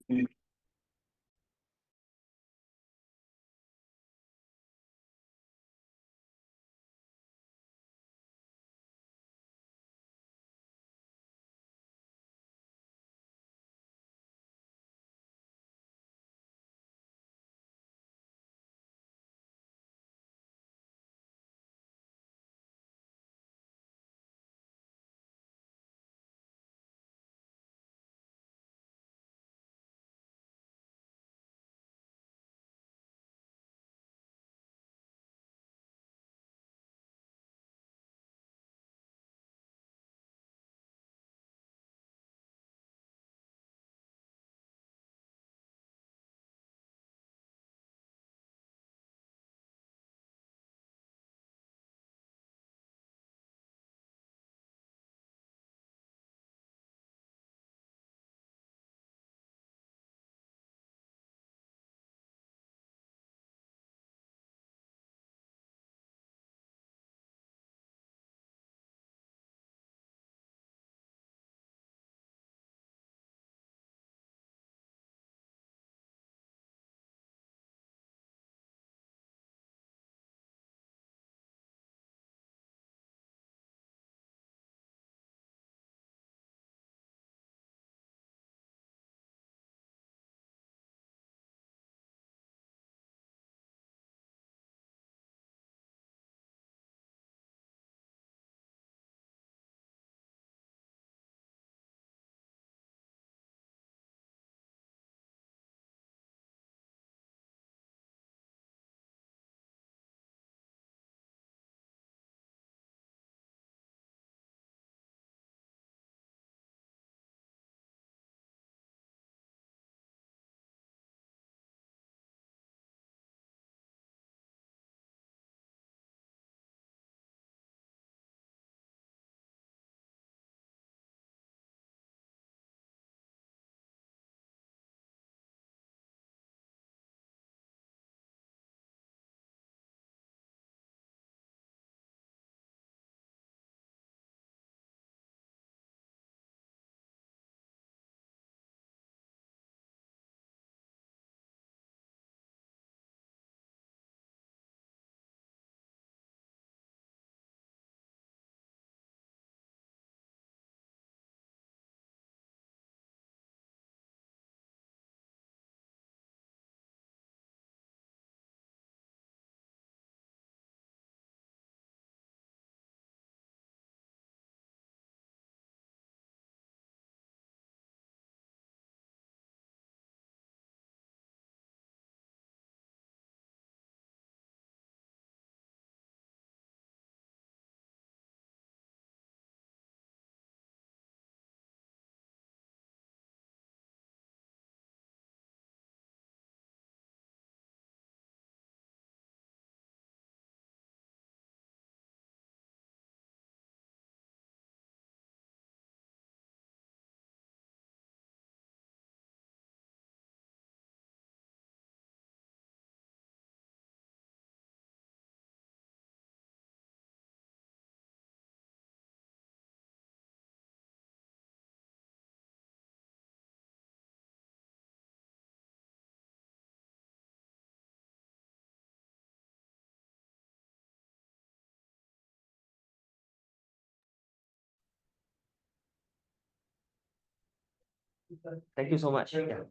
Thank you so much. Yeah.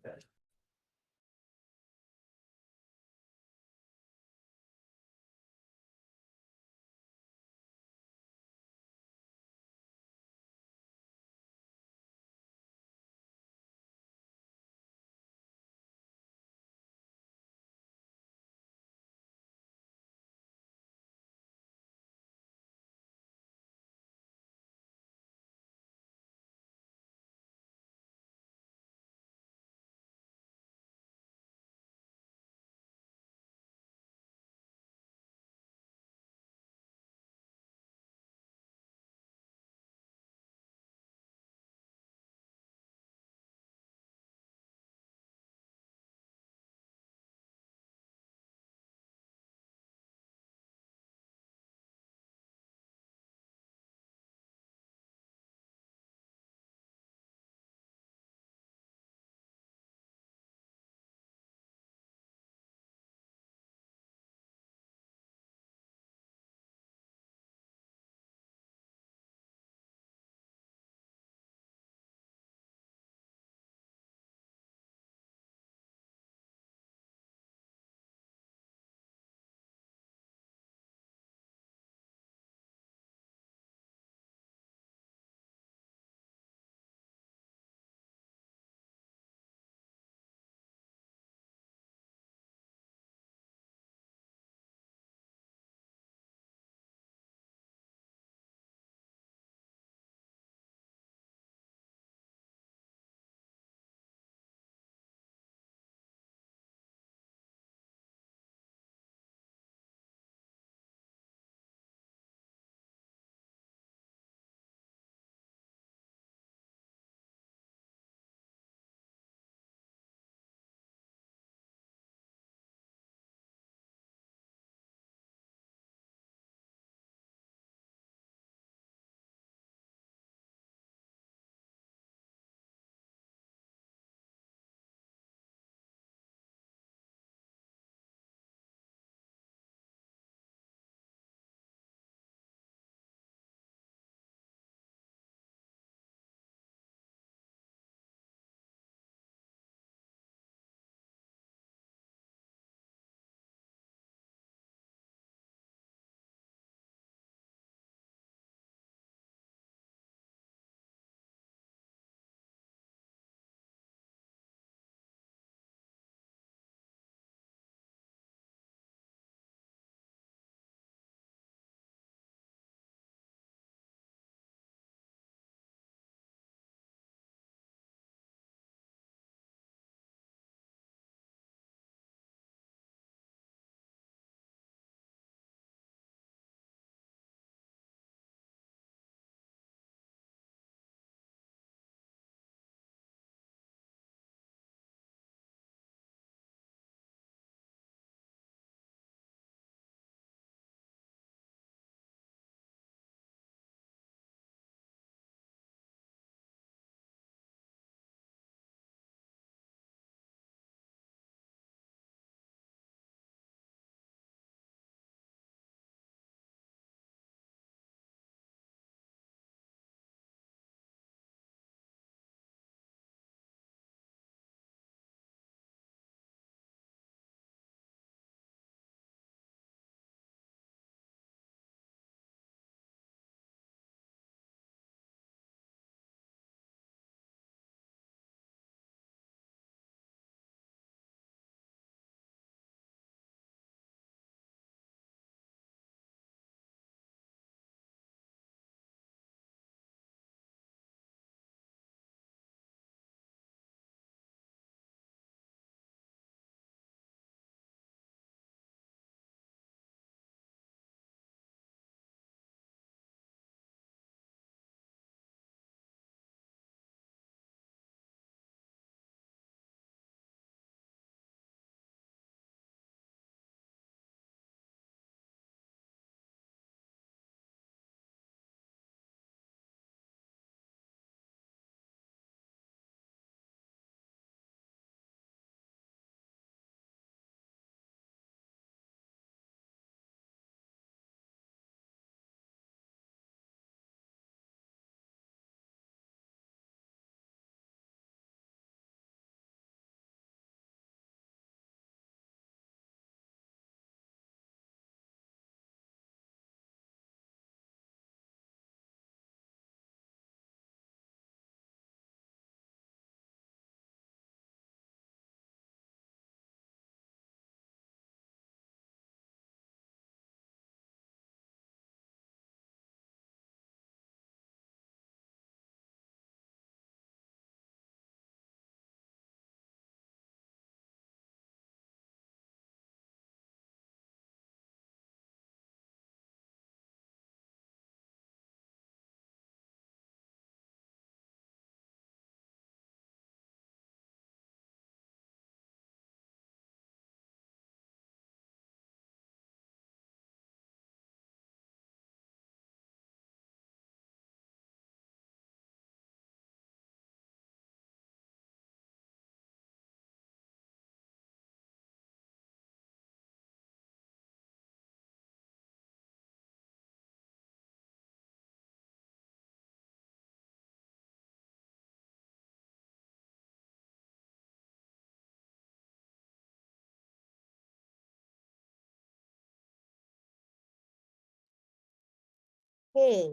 Okay.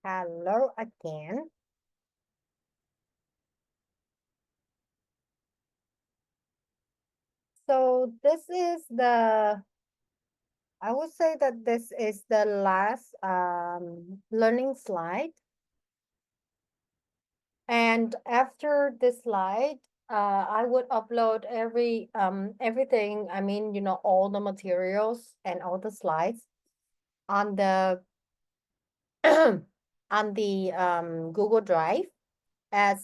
Hello again. So this is I would say that this is the last learning slide. And after this slide, I would upload everything. I mean, all the materials and all the slides on the on the Google Drive,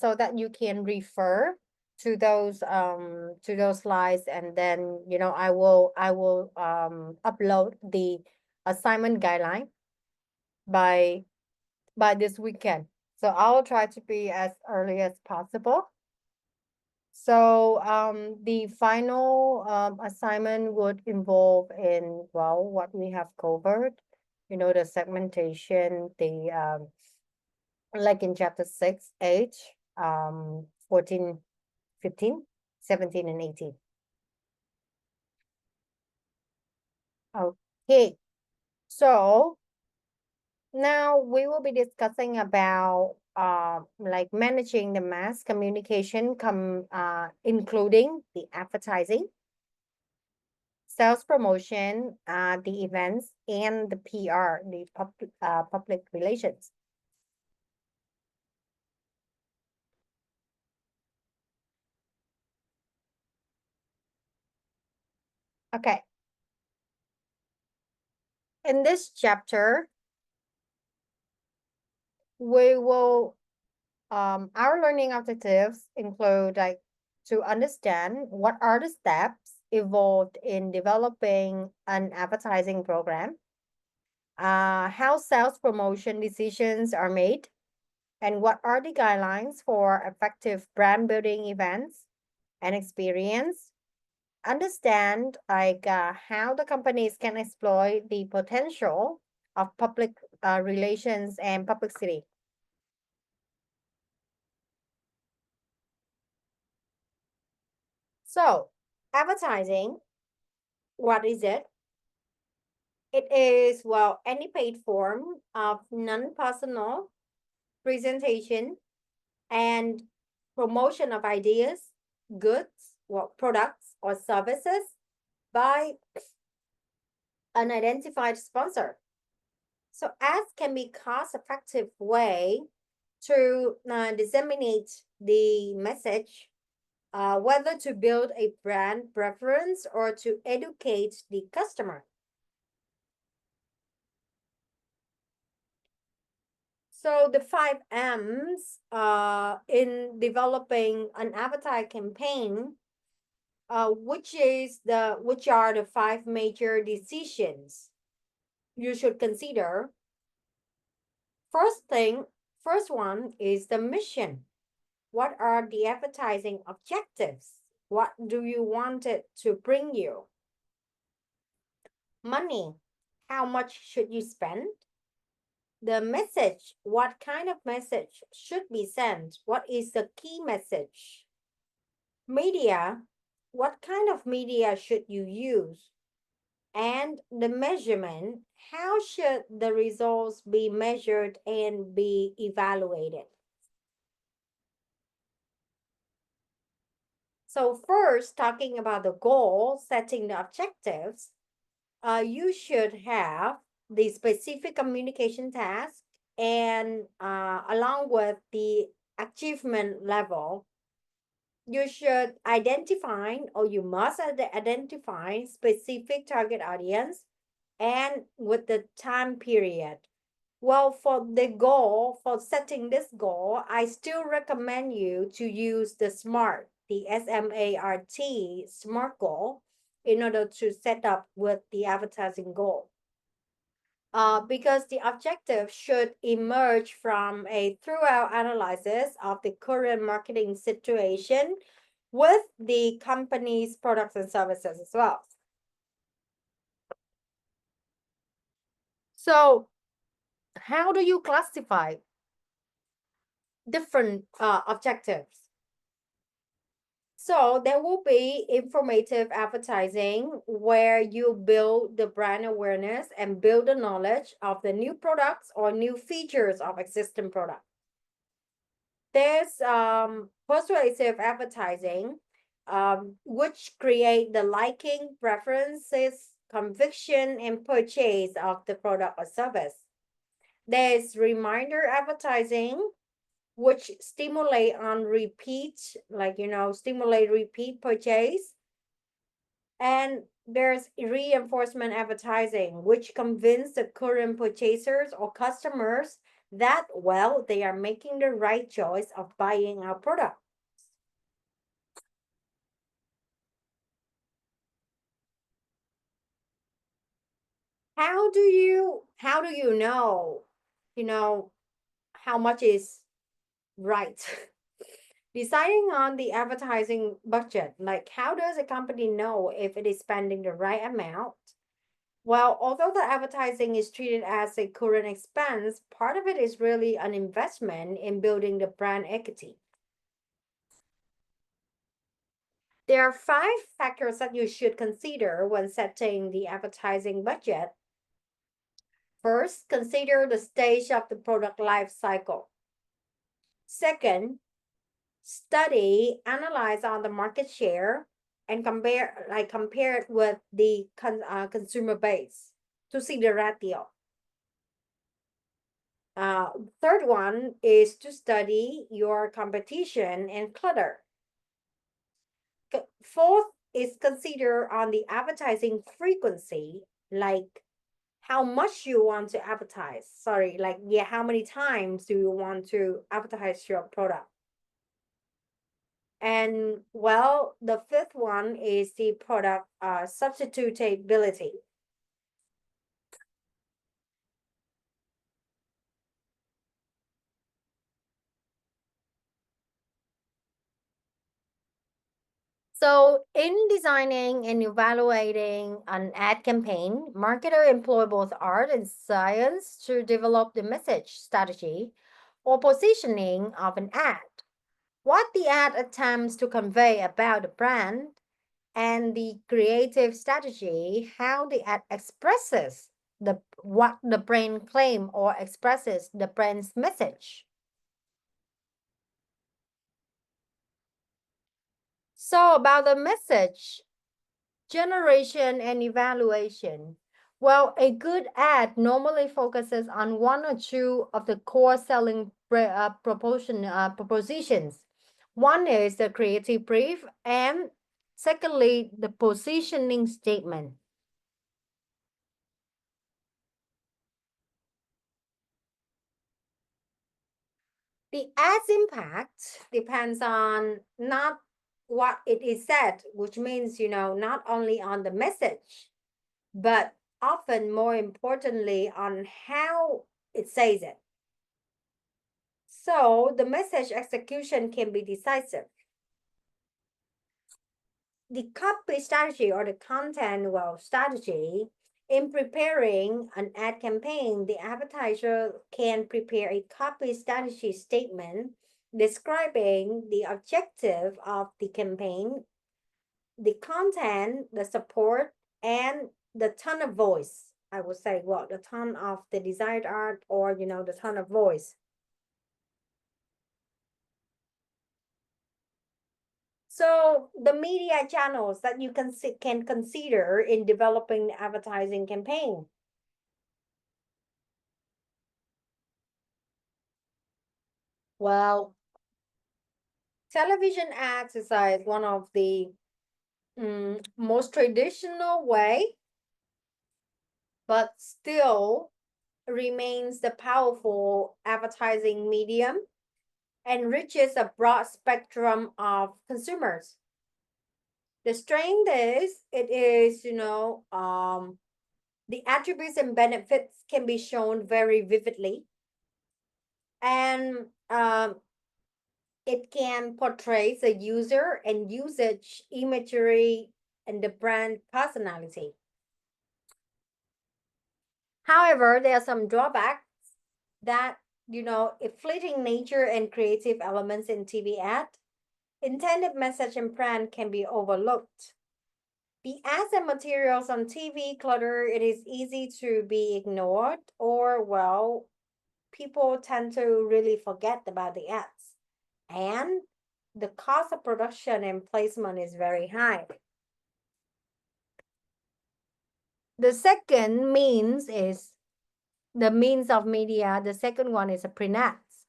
so that you can refer to those slides, and then I will upload the assignment guideline by this weekend. So I'll try to be as early as possible. So the final assignment would involve in, well, what we have covered, the segmentation, like in chapter 6, 8, 14, 15, 17, and 18. Okay, so now we will be discussing about like managing the mass communication, including the advertising, sales promotion, the events, and the PR, the public relations. Okay. In this chapter, we will our learning objectives include, like, to understand what are the steps involved in developing an advertising program, how sales promotion decisions are made, and what are the guidelines for effective brand building events and experience. Understand, like, how the companies can exploit the potential of public relations and publicity. So, advertising, what is it? It is, well, any paid form of non-personal presentation and promotion of ideas, goods, well, products, or services by an identified sponsor. So ads can be cost-effective way to disseminate the message, whether to build a brand preference or to educate the customer. So the 5 M's in developing an advertising campaign, which are the 5 major decisions you should consider. First one is the mission. What are the advertising objectives? What do you want it to bring you? Money. How much should you spend? The message. What kind of message should be sent? What is the key message? Media. What kind of media should you use? And the measurement. How should the results be measured and be evaluated? So first, talking about the goal, setting the objectives, you should have the specific communication task, and along with the achievement level, you should identify, or you must identify specific target audience and with the time period. Well, for setting this goal, I still recommend you to use the SMART, the SMART, SMART goal, in order to set up with the advertising goal. Because the objective should emerge from a thorough analysis of the current marketing situation with the company's products and services as well. So, how do you classify different objectives? So there will be informative advertising where you build the brand awareness and build the knowledge of the new products or new features of existing products. There's persuasive advertising, which create the liking, preferences, conviction, and purchase of the product or service. There's reminder advertising, which stimulate on repeat, like, stimulate repeat purchase. And there's reinforcement advertising, which convince the current purchasers or customers that, well, they are making the right choice of buying our product. How do you know, how much is right? Deciding on the advertising budget, like how does a company know if it is spending the right amount? Well, although the advertising is treated as a current expense, part of it is really an investment in building the brand equity. There are 5 factors that you should consider when setting the advertising budget. First, consider the stage of the product life cycle. Second, study, analyze on the market share and compare it with the consumer base to see the ratio. Third one is to study your competition and clutter. Fourth is consider on the advertising frequency, like how much you want to advertise. Sorry, like, yeah, how many times do you want to advertise your product? And well, the fifth one is the product substitutability. So in designing and evaluating an ad campaign, marketers employ both art and science to develop the message strategy or positioning of an ad. What the ad attempts to convey about the brand, and the creative strategy, how the ad expresses what the brand claim or expresses the brand's message. So about the message generation and evaluation. Well, a good ad normally focuses on 1 or 2 of the core selling propositions. One is the creative brief, and secondly, the positioning statement. The ad's impact depends on not what it is said, which means, not only on the message, but often more importantly on how it says it. So the message execution can be decisive. The copy strategy or the content strategy, in preparing an ad campaign, the advertiser can prepare a copy strategy statement describing the objective of the campaign, the content, the support, and the tone of voice. I would say, well, the tone of the desired art, or the tone of voice. So the media channels that you can consider in developing the advertising campaign. Well, television ads is like one of the most traditional way, but still remains the powerful advertising medium and reaches a broad spectrum of consumers. The strength is, it is, the attributes and benefits can be shown very vividly, and it can portray the user and usage imagery and the brand personality. However, there are some drawbacks that, a fleeting nature and creative elements in TV ad. intended message and brand can be overlooked. The ads and materials on TV clutter, it is easy to be ignored, or, well, people tend to really forget about the ads. And the cost of production and placement is very high. The second means is the means of media. The second one is a print ads.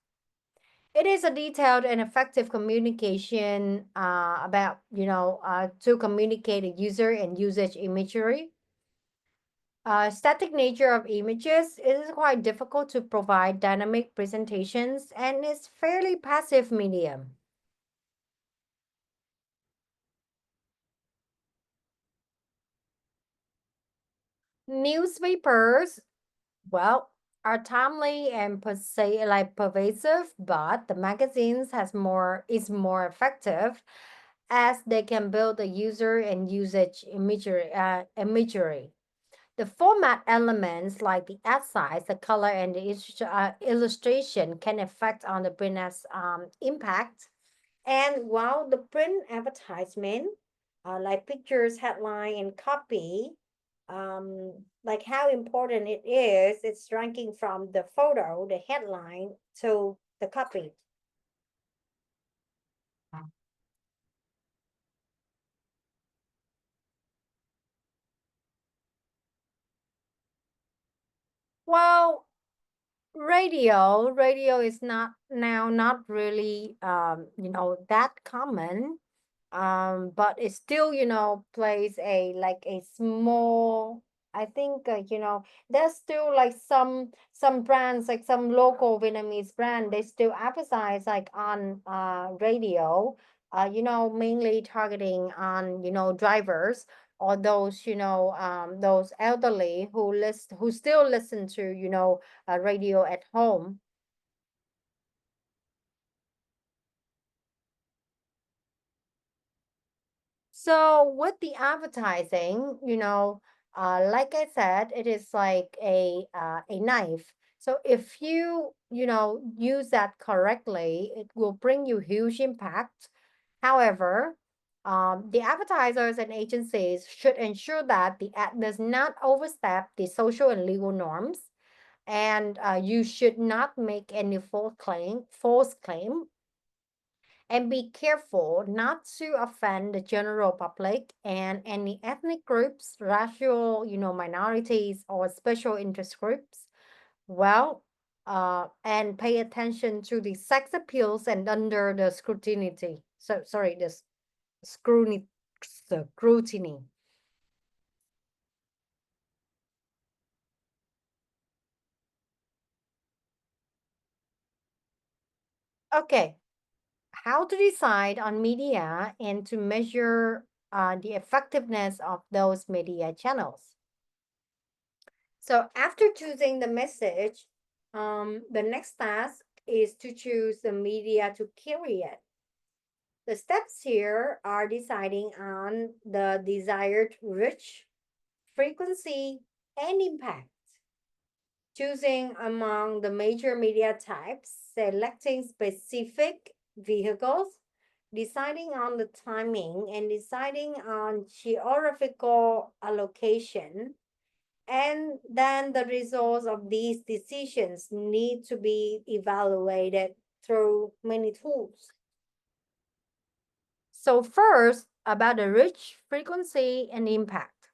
It is a detailed and effective communication about, to communicate a user and usage imagery. Static nature of images, it is quite difficult to provide dynamic presentations and is fairly passive medium. Newspapers, well, are timely and pervasive, but the magazines is more effective as they can build a user and usage imagery. The format elements like the ad size, the color, and the illustration can affect on the print's impact. And while the print advertisement, like pictures, headline, and copy, like how important it is, it's ranking from the photo, the headline, to the copy. Well, radio is not really that common, but it still plays a like a small, I think, there's still like some brands, like some local Vietnamese brand, they still emphasize like on radio, mainly targeting on drivers, or those those elderly who still listen to radio at home. So with the advertising, like I said, it is like a knife. So if you use that correctly, it will bring you huge impact. However, the advertisers and agencies should ensure that the ad does not overstep the social and legal norms, and you should not make any false claim, and be careful not to offend the general public and any ethnic groups, racial, minorities, or special interest groups. Well, and pay attention to the sex appeals and under the scrutiny. So sorry, the scrutiny. Scrutiny. Okay, how to decide on media and to measure the effectiveness of those media channels. So after choosing the message, the next task is to choose the media to carry it. The steps here are deciding on the desired reach, frequency, and impact. Choosing among the major media types, selecting specific vehicles, deciding on the timing, and deciding on geographical allocation. And then the results of these decisions need to be evaluated through many tools. So first, about the reach, frequency, and impact.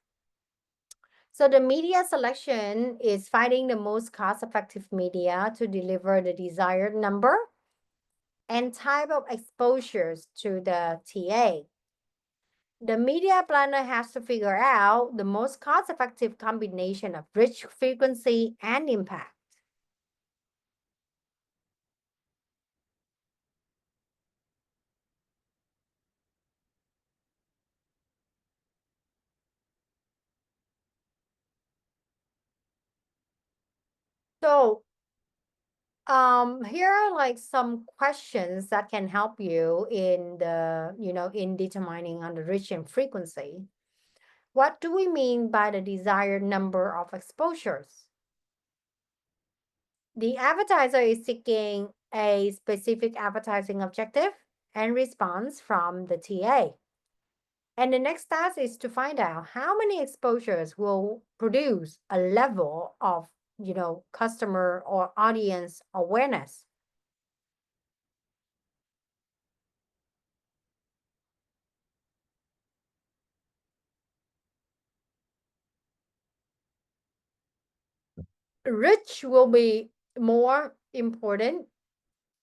So the media selection is finding the most cost-effective media to deliver the desired number and type of exposures to the TA. The media planner has to figure out the most cost-effective combination of reach, frequency, and impact. So here are like some questions that can help you in in determining on the reach and frequency. What do we mean by the desired number of exposures? The advertiser is seeking a specific advertising objective, and response from the TA. And the next task is to find out how many exposures will produce a level of, customer or audience awareness. Reach will be more important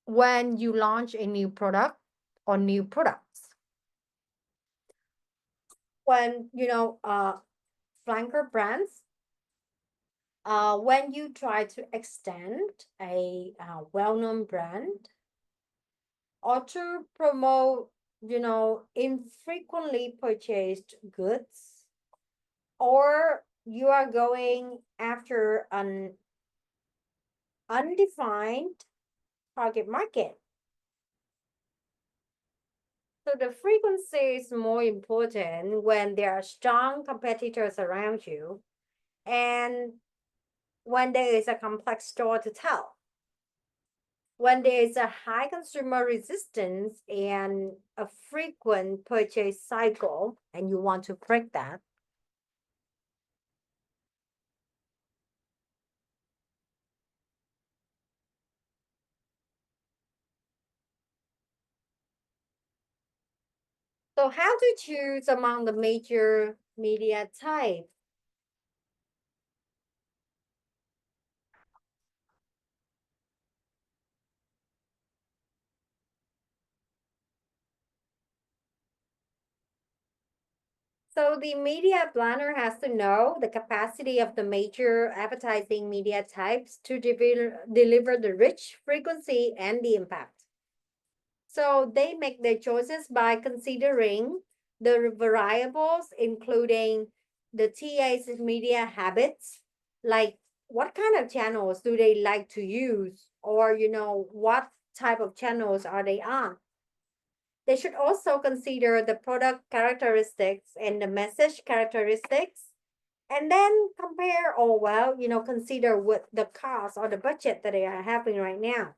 when you launch a new product or new products. When, flanker brands, when you try to extend a well-known brand or to promote, infrequently purchased goods, or you are going after an undefined target market. So the frequency is more important when there are strong competitors around you and when there is a complex story to tell. When there is a high consumer resistance and a frequent purchase cycle, and you want to break that. So how to choose among the major media types? So the media planner has to know the capacity of the major advertising media types to deliver the reach, frequency, and the impact. So they make their choices by considering the variables, including the TA's media habits, like what kind of channels do they like to use, or what type of channels are they on. They should also consider the product characteristics and the message characteristics, and then compare or consider what the cost or the budget that they are having right now.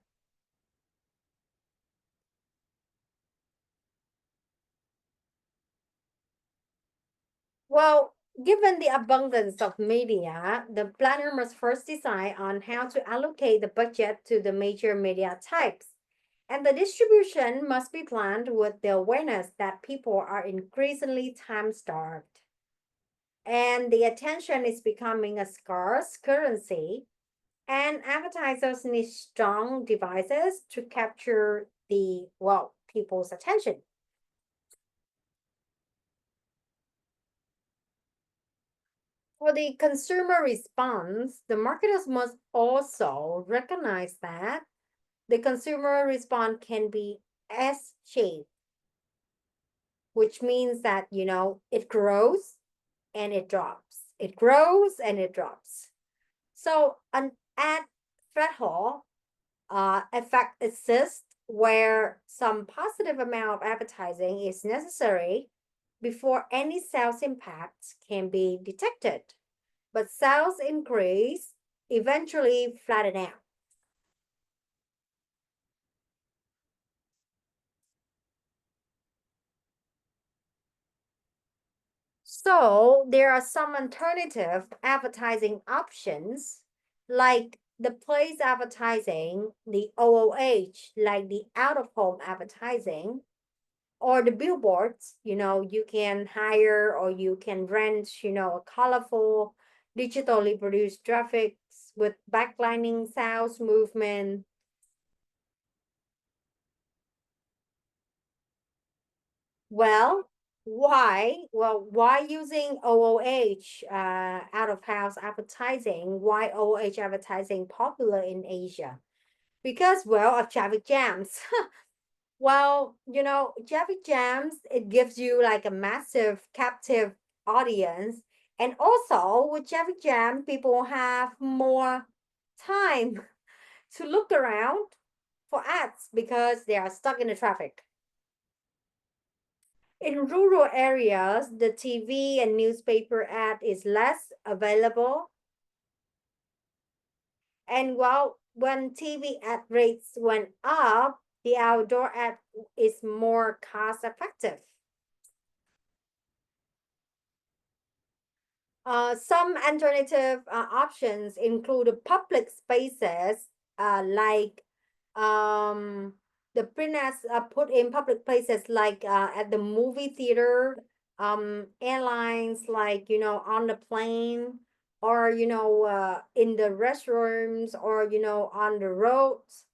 Well, given the abundance of media, the planner must first decide on how to allocate the budget to the major media types. And the distribution must be planned with the awareness that people are increasingly time starved. And the attention is becoming a scarce currency, and advertisers need strong devices to capture people's attention. For the consumer response, the marketers must also recognize that the consumer response can be S-shaped, which means that, it grows and it drops. It grows and it drops. So an ad threshold effect exists where some positive amount of advertising is necessary before any sales impacts can be detected. But sales increase eventually flatten out. So there are some alternative advertising options like the place advertising, the OOH, like the out of home advertising, or the billboards. You can hire or you can rent, a colorful, digitally produced graphics with backlining, sales movement. Well, why? Well, why using OOH, out of house advertising? Why OOH advertising popular in Asia? Because, of traffic jams. Well, traffic jams, it gives you like a massive captive audience. And also with traffic jam, people have more time to look around for ads because they are stuck in the traffic. In rural areas, the TV and newspaper ad is less available. And when TV ad rates went up, the outdoor ad is more cost effective. Some alternative options include public spaces like the print ads are put in public places like at the movie theater, airlines, like, on the plane, or, in the restrooms, or, on the roads.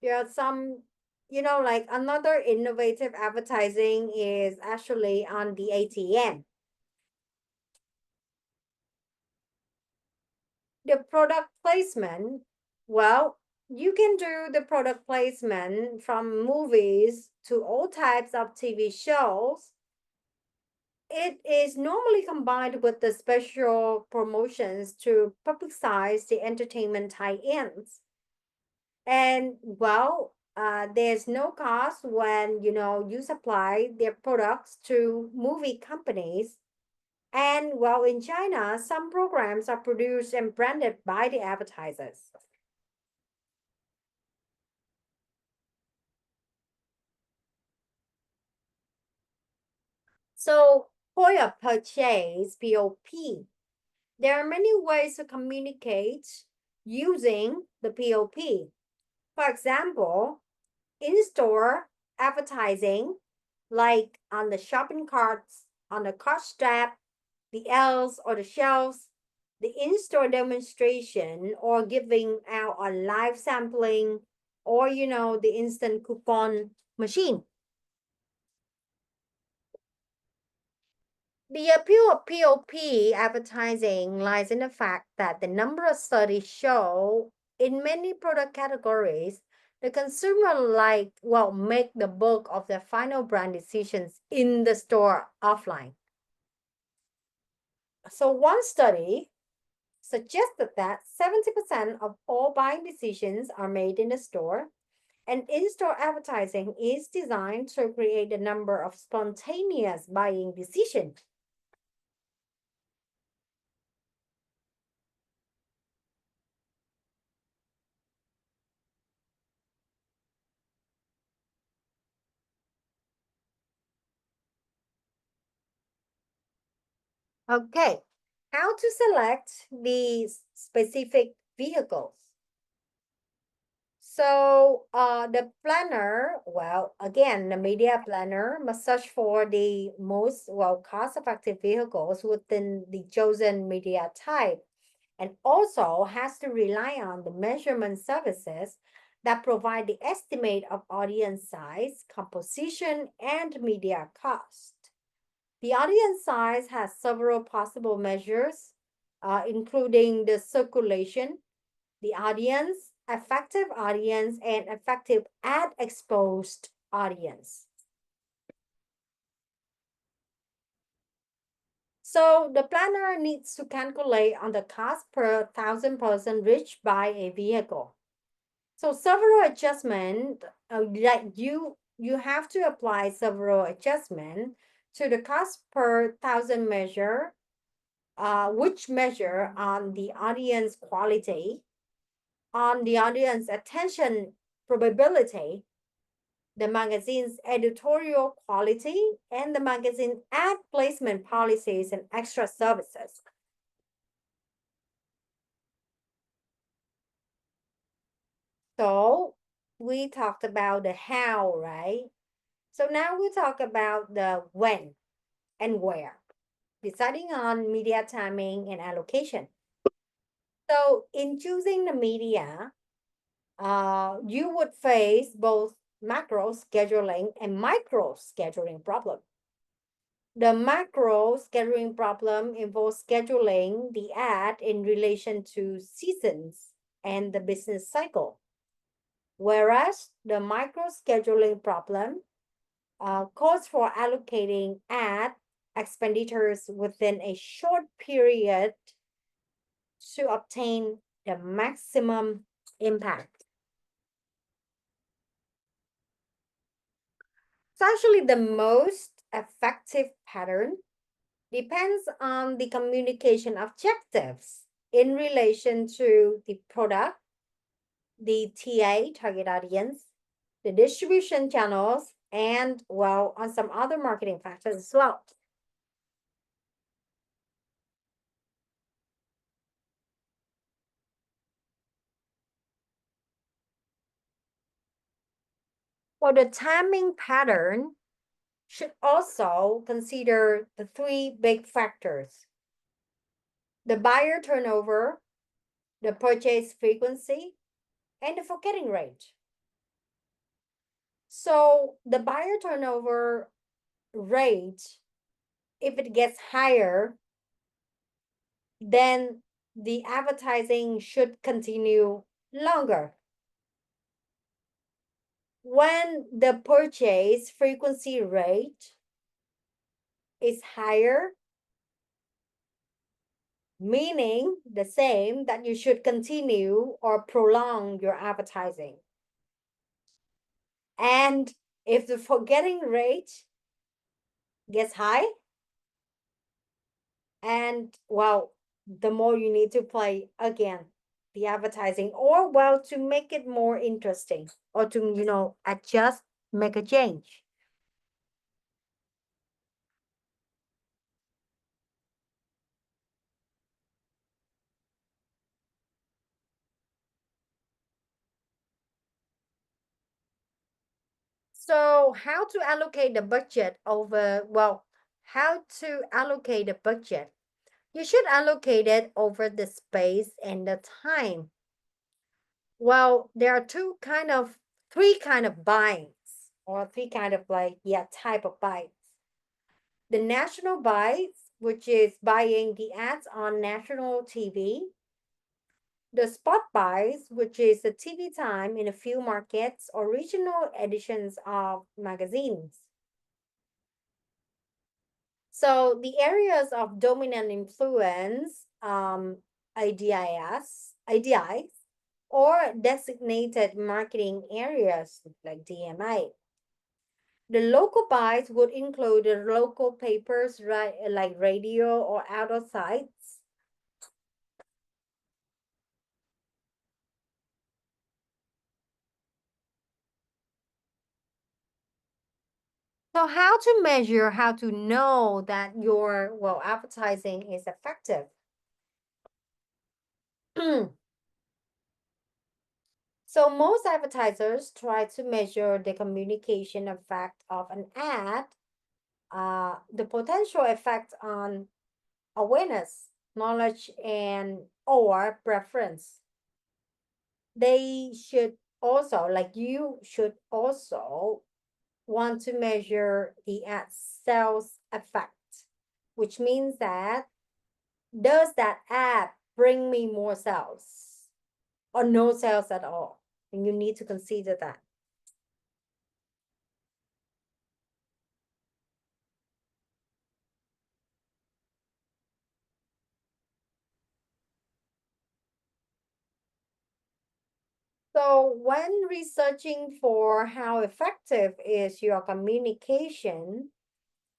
There are some, like another innovative advertising is actually on the ATM. The product placement, well, you can do the product placement from movies to all types of TV shows. It is normally combined with the special promotions to publicize the entertainment tie-ins. And well, there's no cost when you supply their products to movie companies. And well, in China, some programs are produced and branded by the advertisers. So, point of purchase, POP. There are many ways to communicate using the POP. For example, in-store advertising, like on the shopping carts, on the cart strap, the aisles or the shelves, the in-store demonstration, or giving out a live sampling, or the instant coupon machine. The appeal of POP advertising lies in the fact that the number of studies show in many product categories, the consumer make the bulk of their final brand decisions in the store offline. So one study suggested that 70% of all buying decisions are made in the store, and in-store advertising is designed to create a number of spontaneous buying decisions. Okay, how to select the specific vehicles. So the planner, well, again, the media planner must search for the most, cost-effective vehicles within the chosen media type, and also has to rely on the measurement services that provide the estimate of audience size, composition, and media cost. The audience size has several possible measures, including the circulation, the audience, effective audience, and effective ad exposed audience. So the planner needs to calculate on the cost per 1,000 person reached by a vehicle. So several adjustment, that you have to apply several adjustment to the cost per 1,000 measure, which measure on the audience quality, on the audience attention probability, the magazine's editorial quality, and the magazine ad placement policies and extra services. So we talked about the how, right? So now we talk about the when and where, deciding on media timing and allocation. So in choosing the media, you would face both macro scheduling and micro scheduling problem. The macro scheduling problem involves scheduling the ad in relation to seasons and the business cycle, whereas the micro scheduling problem calls for allocating ad expenditures within a short period to obtain the maximum impact. So actually the most effective pattern depends on the communication objectives in relation to the product, the TA, target audience, the distribution channels, and well, on some other marketing factors as well. For the timing pattern, should also consider the three big factors: the buyer turnover, the purchase frequency, and the forgetting rate. So the buyer turnover rate, if it gets higher, then the advertising should continue longer. When the purchase frequency rate is higher, meaning the same, that you should continue or prolong your advertising. And if the forgetting rate gets high, and well, the more you need to play again the advertising, or well, to make it more interesting, or to adjust, make a change. So how to allocate the budget over, well, how to allocate the budget? You should allocate it over the space and the time. Well, there are three kind of buyings, or three kind of type of buys. The national buys, which is buying the ads on national TV. The spot buys, which is the TV time in a few markets or regional editions of magazines. So the areas of dominant influence, IDIs, or designated marketing areas like DMA. The local buys would include the local papers, right, like radio or outdoor sites. So how to measure, how to know that your, well, advertising is effective? So most advertisers try to measure the communication effect of an ad, the potential effect on awareness, knowledge, and or preference. They should also, like you should also want to measure the ad sales effect, which means that does that ad bring me more sales or no sales at all? And you need to consider that. So when researching for how effective is your communication,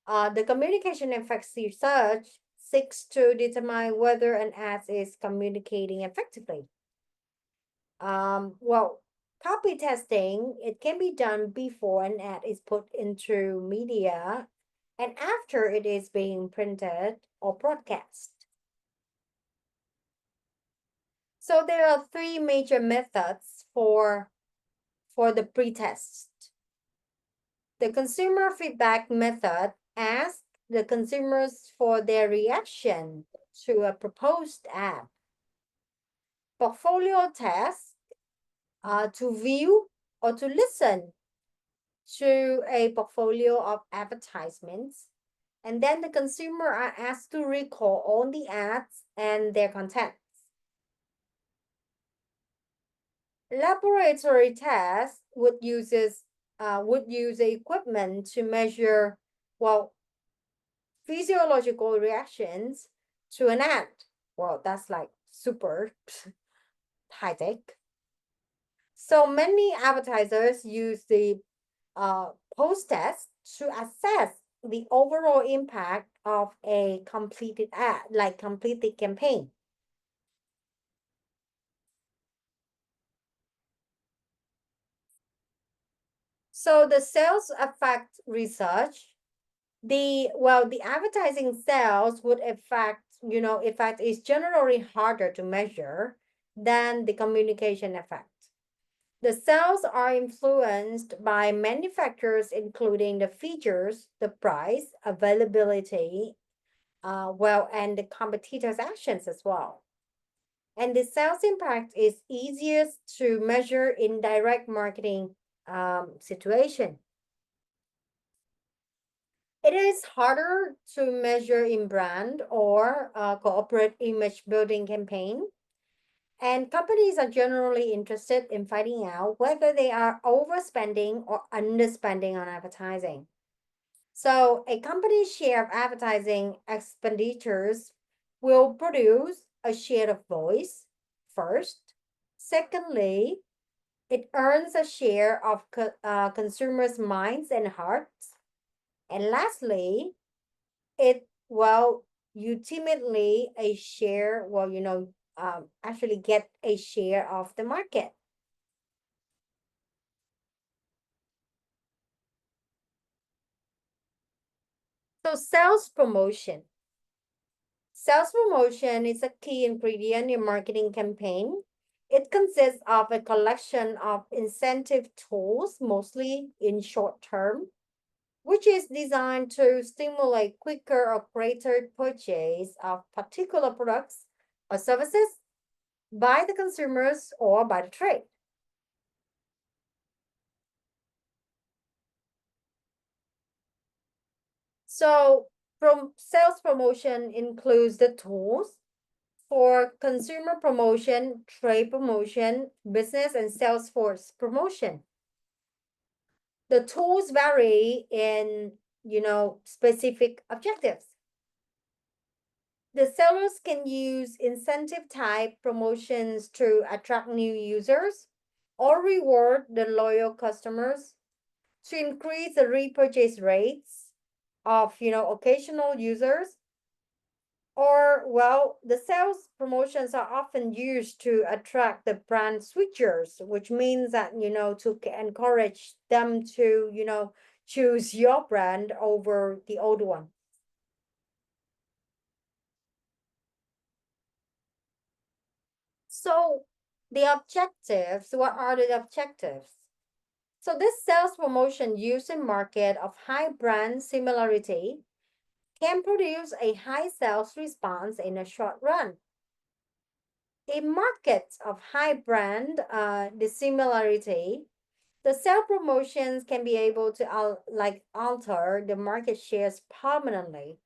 the communication effects research seeks to determine whether an ad is communicating effectively. Well, copy testing, it can be done before an ad is put into media and after it is being printed or broadcast. So there are three major methods for the pretest. The consumer feedback method asks the consumers for their reaction to a proposed ad. Portfolio test, to view or to listen to a portfolio of advertisements. And then the consumer are asked to recall all the ads and their contents. Laboratory test would use equipment to measure, well, physiological reactions to an ad. Well, that's like super high tech. So many advertisers use the post test to assess the overall impact of a completed ad, like completed campaign. So the sales effect research, the advertising sales would effect is generally harder to measure than the communication effect. The sales are influenced by manufacturers, including the features, the price, availability, and the competitors' actions as well. And the sales impact is easiest to measure in direct marketing situation. It is harder to measure in brand or corporate image building campaign. And companies are generally interested in finding out whether they are overspending or underspending on advertising. So, a company's share of advertising expenditures will produce a share of voice first. Secondly, it earns a share of consumers' minds and hearts. And lastly, it ultimately a share actually get a share of the market. So sales promotion is a key ingredient in marketing campaign. It consists of a collection of incentive tools, mostly in short term, which is designed to stimulate quicker or greater purchase of particular products or services by the consumers or by the trade. So sales promotion includes the tools for consumer promotion, trade promotion, business and sales force promotion. The tools vary in, specific objectives. The sellers can use incentive type promotions to attract new users or reward the loyal customers to increase the repurchase rates of, occasional users. Or, the sales promotions are often used to attract the brand switchers, which means that, to encourage them to, choose your brand over the old one. So the objectives, what are the objectives? So this sales promotion used in market of high brand similarity can produce a high sales response in a short run. In markets of high brand dissimilarity, the sale promotions can be able to alter the market shares permanently.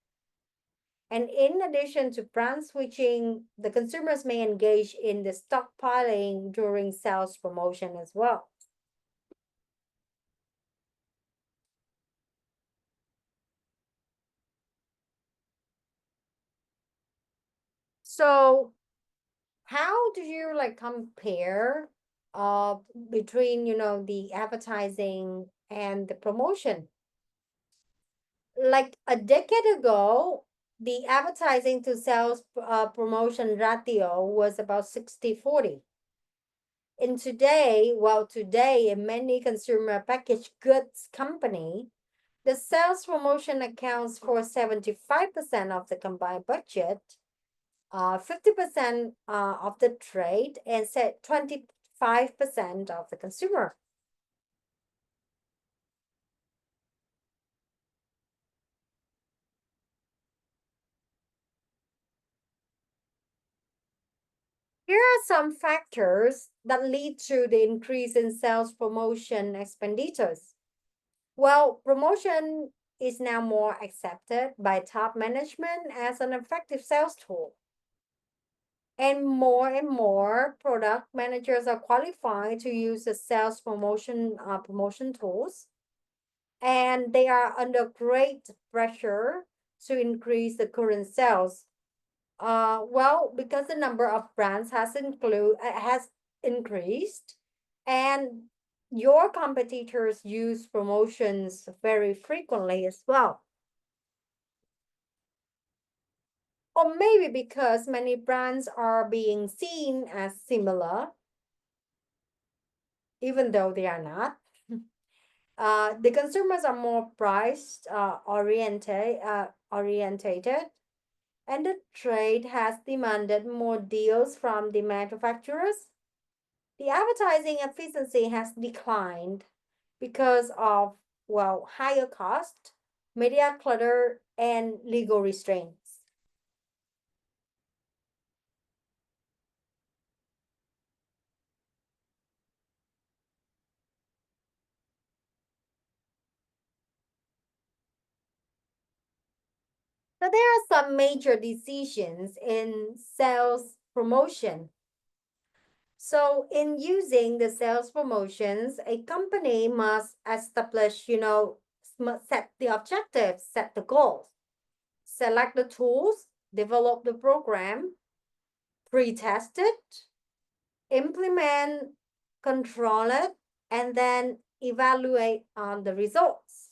And in addition to brand switching, the consumers may engage in the stockpiling during sales promotion as well. So how do you compare between the advertising and the promotion? Like a decade ago, the advertising to sales promotion ratio was about 60-40. And today in many consumer packaged goods company, the sales promotion accounts for 75% of the combined budget, 50% of the trade, and 25% of the consumer. Here are some factors that lead to the increase in sales promotion expenditures. Well, promotion is now more accepted by top management as an effective sales tool. And more product managers are qualified to use the sales promotion tools. And they are under great pressure to increase the current sales. Because the number of brands has increased, and your competitors use promotions very frequently as well. Or maybe because many brands are being seen as similar, even though they are not. The consumers are more price orientated, and the trade has demanded more deals from the manufacturers. The advertising efficiency has declined because of, well, higher cost, media clutter, and legal restraints. So there are some major decisions in sales promotion. So in using the sales promotions, a company must establish, set the objectives, set the goals, select the tools, develop the program, pre-test it, implement, control it, and then evaluate on the results.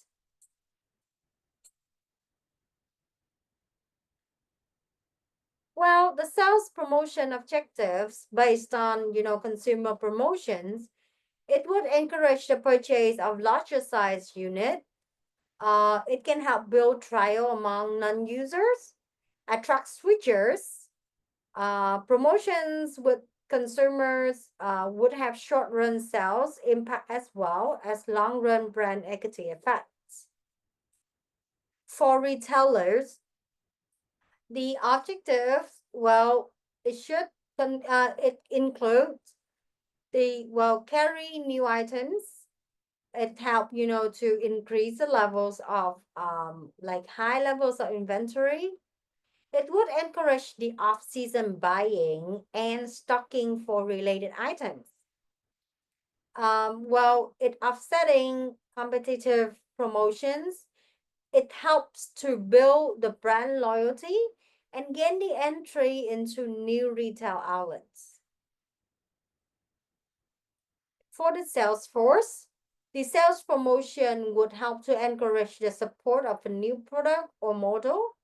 Well, the sales promotion objectives based on, consumer promotions, it would encourage the purchase of larger size unit. It can help build trial among non-users, attract switchers. Promotions with consumers would have short-run sales impact as well as long-run brand equity effects. For retailers, the objectives, well, it includes carry new items. It help, to increase the levels of like high levels of inventory. It would encourage the off-season buying and stocking for related items. It offsetting competitive promotions. It helps to build the brand loyalty and gain the entry into new retail outlets. For the sales force, the sales promotion would help to encourage the support of a new product or model,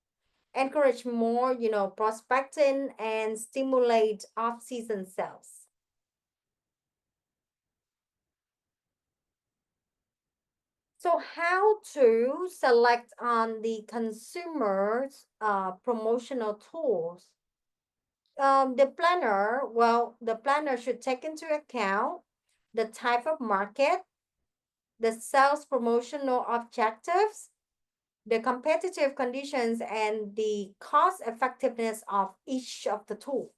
encourage more, prospecting, and stimulate off-season sales. So how to select on the consumer's promotional tools? The planner should take into account the type of market, the sales promotional objectives, the competitive conditions, and the cost effectiveness of each of the tools.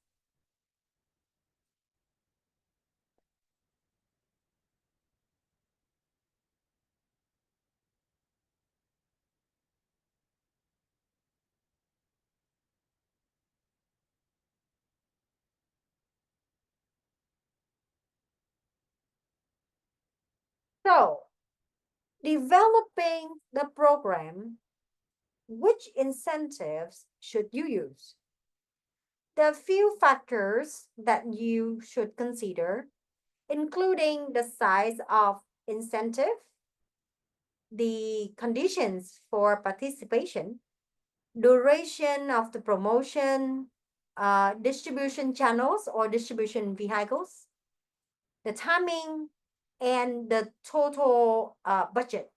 So, developing the program, which incentives should you use? There are a few factors that you should consider, including the size of incentive, the conditions for participation, duration of the promotion, distribution channels or distribution vehicles, the timing, and the total budget.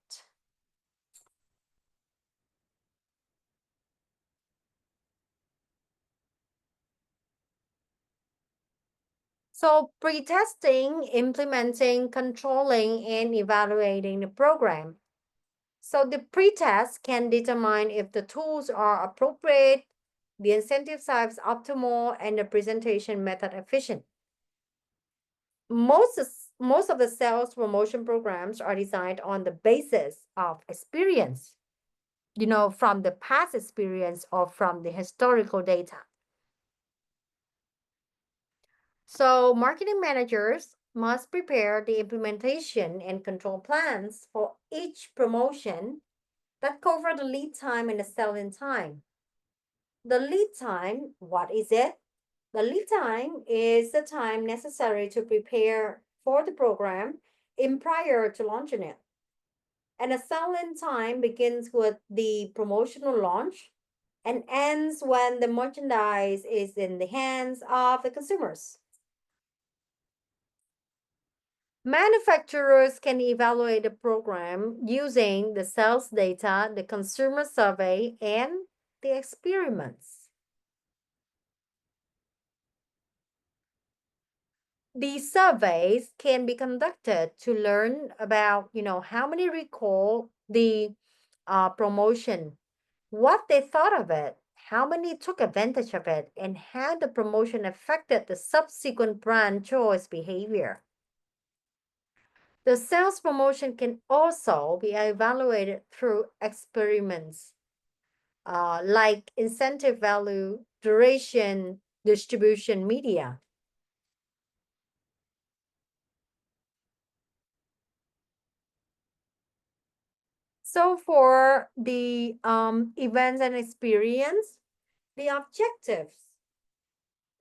So pre-testing, implementing, controlling, and evaluating the program. So the pre-test can determine if the tools are appropriate, the incentive types optimal, and the presentation method efficient. Most of the sales promotion programs are designed on the basis of experience, from the past experience or from the historical data. So marketing managers must prepare the implementation and control plans for each promotion that cover the lead time and the sell-in time. The lead time, what is it? The lead time is the time necessary to prepare for the program in prior to launching it. And a sell-in time begins with the promotional launch and ends when the merchandise is in the hands of the consumers. Manufacturers can evaluate the program using the sales data, the consumer survey, and the experiments. These surveys can be conducted to learn about, how many recall the promotion, what they thought of it, how many took advantage of it, and how the promotion affected the subsequent brand choice behavior. The sales promotion can also be evaluated through experiments like incentive value, duration, distribution, media. So for the events and experience, the objectives.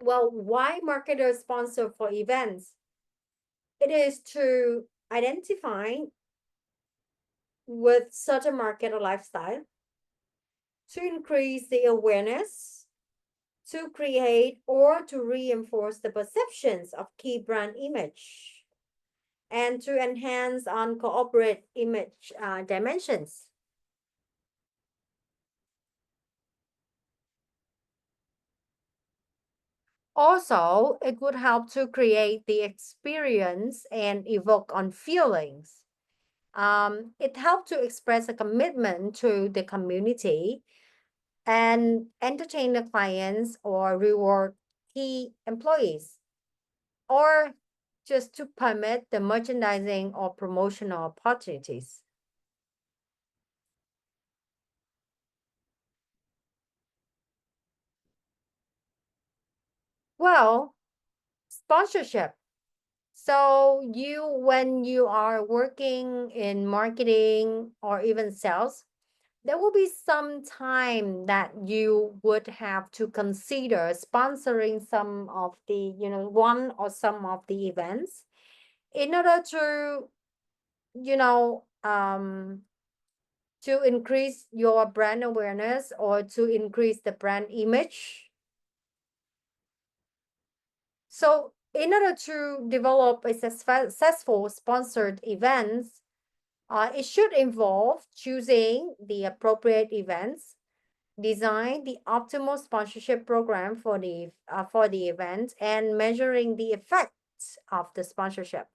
Well, why marketers sponsor for events? It is to identify with certain market or lifestyle, to increase the awareness, to create or to reinforce the perceptions of key brand image, and to enhance on corporate image dimensions. Also, it would help to create the experience and evoke on feelings. It helped to express a commitment to the community and entertain the clients or reward key employees, or just to permit the merchandising or promotional opportunities. Well, sponsorship. So when you are working in marketing or even sales, there will be some time that you would have to consider sponsoring some of the, one or some of the events in order to, you know, um, to increase your brand awareness or to increase the brand image. So in order to develop a successful sponsored events, it should involve choosing the appropriate events, design the optimal sponsorship program for the event, and measuring the effects of the sponsorship.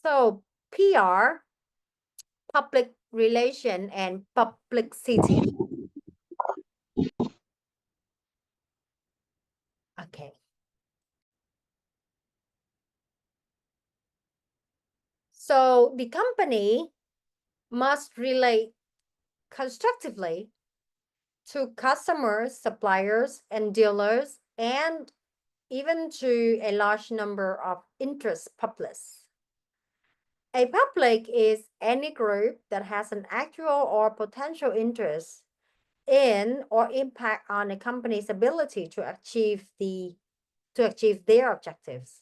So PR, public relation, and publicity. Okay. So the company must relate constructively to customers, suppliers, and dealers, and even to a large number of interest publics. A public is any group that has an actual or potential interest in or impact on a company's ability to achieve their objectives.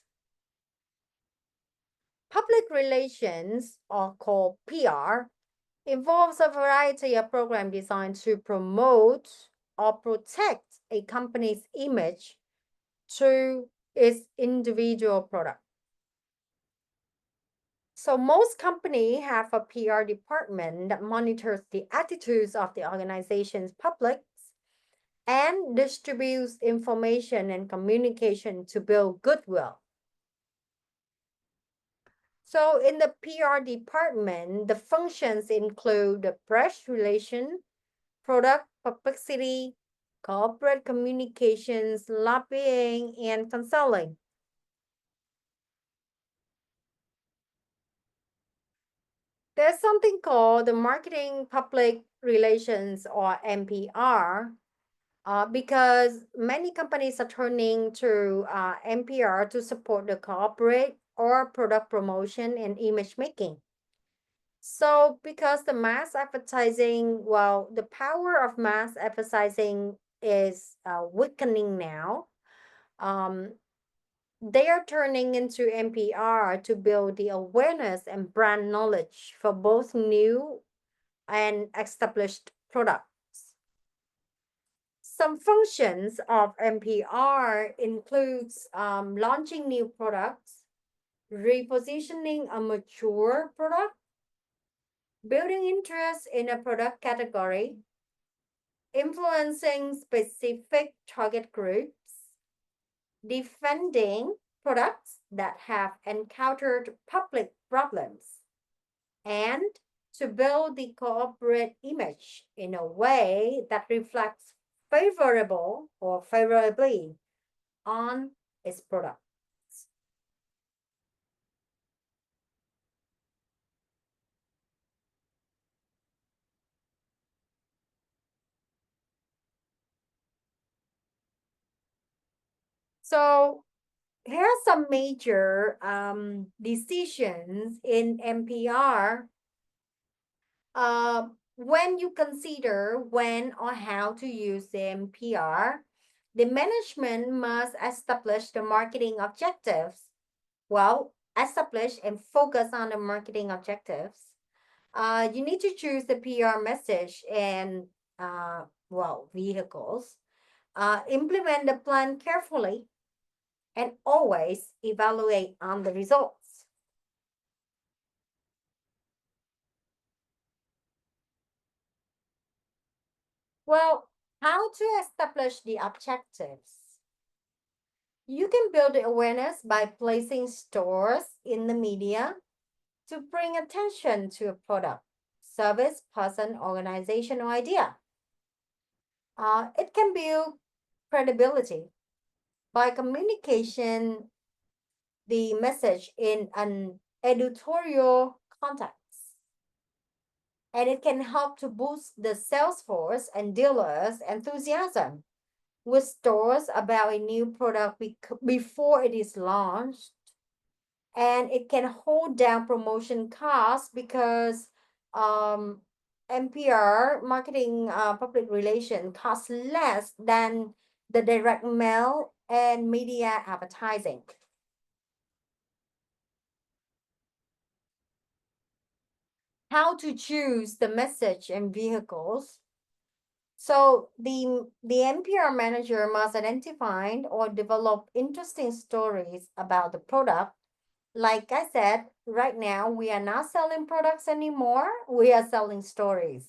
Public relations, or called PR, involves a variety of programs designed to promote or protect a company's image through its individual product. So most companies have a PR department that monitors the attitudes of the organization's public and distributes information and communication to build goodwill. So in the PR department, the functions include the press relation, product publicity, corporate communications, lobbying, and consulting. There's something called the marketing public relations, or MPR, because many companies are turning to MPR to support the corporate or product promotion and image making. So because the mass advertising, well, the power of mass advertising is weakening now, they are turning into MPR to build the awareness and brand knowledge for both new and established products. Some functions of MPR includes launching new products, repositioning a mature product, building interest in a product category, influencing specific target groups, defending products that have encountered public problems, and to build the corporate image in a way that reflects favorable or favorably on its products. So here are some major decisions in MPR when you consider when or how to use the MPR. The management must establish the marketing objectives. Well, establish and focus on the marketing objectives. You need to choose the PR message and vehicles. Implement the plan carefully and always evaluate on the results. Well, how to establish the objectives? You can build awareness by placing stores in the media to bring attention to a product, service, person, organization, or idea. It can build credibility by communication the message in an editorial context. And it can help to boost the sales force and dealers' enthusiasm with stores about a new product before it is launched. And it can hold down promotion costs because MPR, marketing public relation, costs less than the direct mail and media advertising. How to choose the message and vehicles? So the MPR manager must identify or develop interesting stories about the product. Like I said, right now we are not selling products anymore. We are selling stories.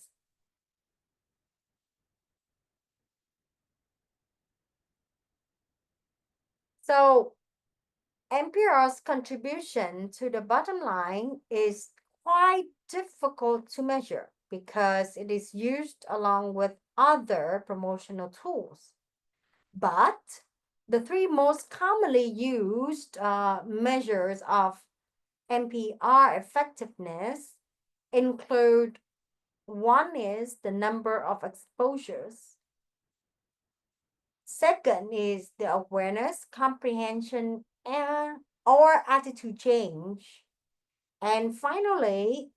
So MPR's contribution to the bottom line is quite difficult to measure because it is used along with other promotional tools. But the three most commonly used measures of MPR effectiveness include: one is the number of exposures. Second is the awareness, comprehension, and or attitude change. And finally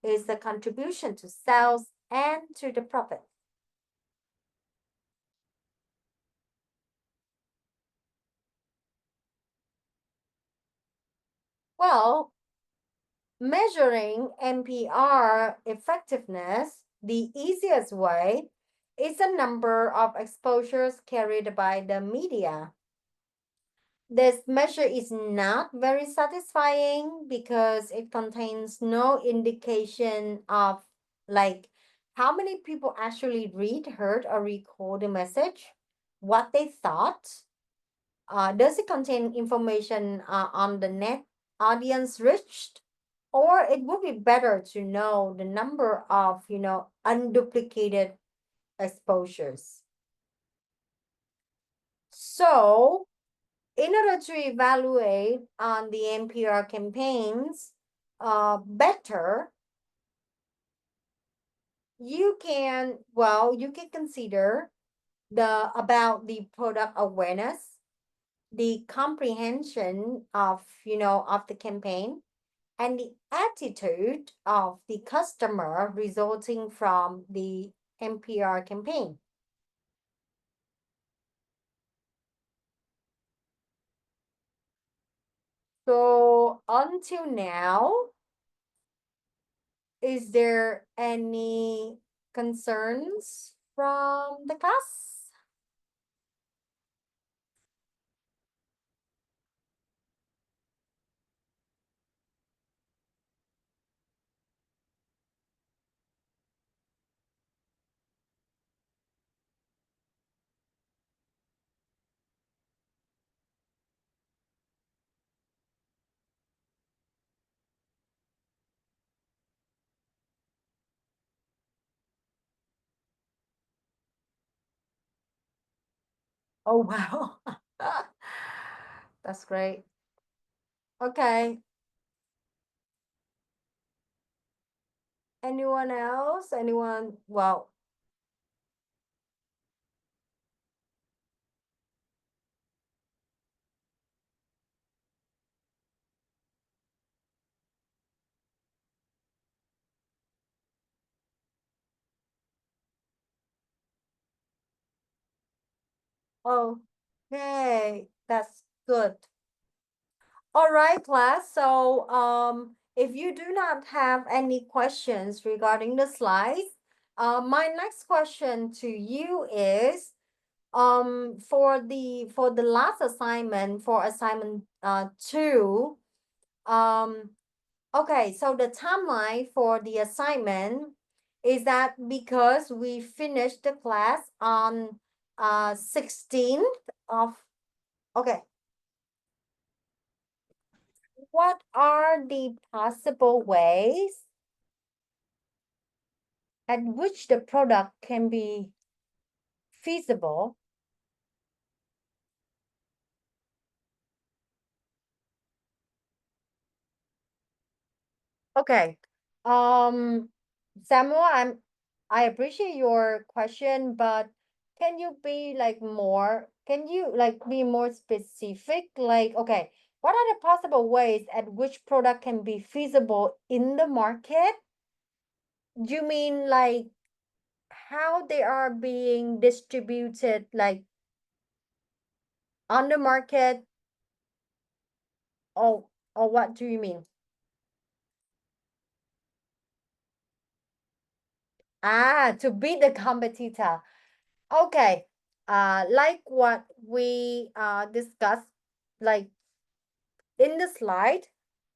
is the contribution to sales and to the profit. Well, measuring MPR effectiveness, the easiest way is the number of exposures carried by the media. This measure is not very satisfying because it contains no indication of like how many people actually read, heard, or recall the message, what they thought. Does it contain information on the net audience reached? Or it would be better to know the number of, unduplicated exposures. So in order to evaluate on the MPR campaigns better, you can consider about the product awareness, the comprehension of the campaign, and the attitude of the customer resulting from the MPR campaign. So until now, is there any concerns from the class? Oh, wow. That's great. Okay. Anyone else? Anyone? Well, okay. That's good. All right, class. So, if you do not have any questions regarding the slides, my next question to you is, for the last assignment, for assignment 2, okay, so the timeline for the assignment is that because we finished the class on 16th of, okay, what are the possible ways at which the product can be feasible? Okay. Um, Samuel, I appreciate your question, but can you be like more, can you like be more specific? Like, okay, what are the possible ways at which product can be feasible in the market? Do you mean like how they are being distributed like on the market, or what do you mean? Ah, to beat the competitor. Okay. Like what we discussed, like in the slide,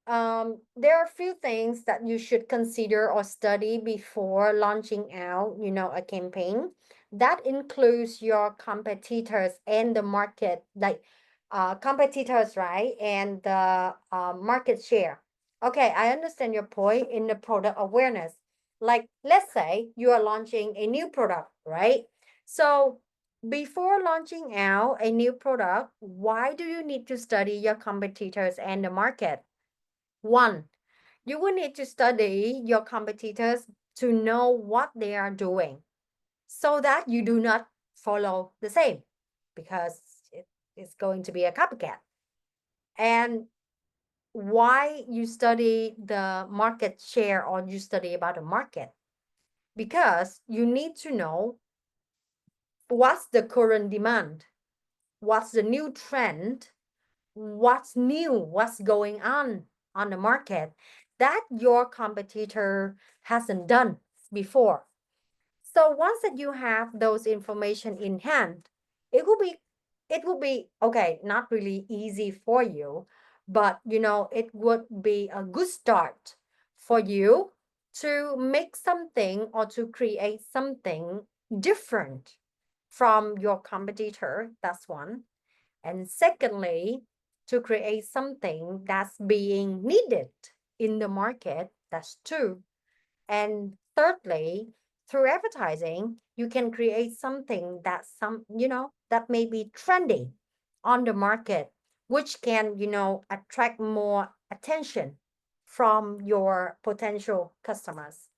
there are a few things that you should consider or study before launching out, a campaign. That includes your competitors and the market, like competitors, right? And the market share. Okay, I understand your point in the product awareness. Like, let's say you are launching a new product, right? So before launching out a new product, why do you need to study your competitors and the market? One, you will need to study your competitors to know what they are doing so that you do not follow the same, because it is going to be a copycat. And why you study the market share or you study about the market? Because you need to know what's the current demand, what's the new trend, what's new, what's going on the market that your competitor hasn't done before. So once that you have those information in hand, it will be okay, not really easy for you, but it would be a good start for you to make something or to create something different from your competitor. That's one. And secondly, to create something that's being needed in the market. That's two. And thirdly, through advertising, you can create something that may be trendy on the market, which can, attract more attention from your potential customers.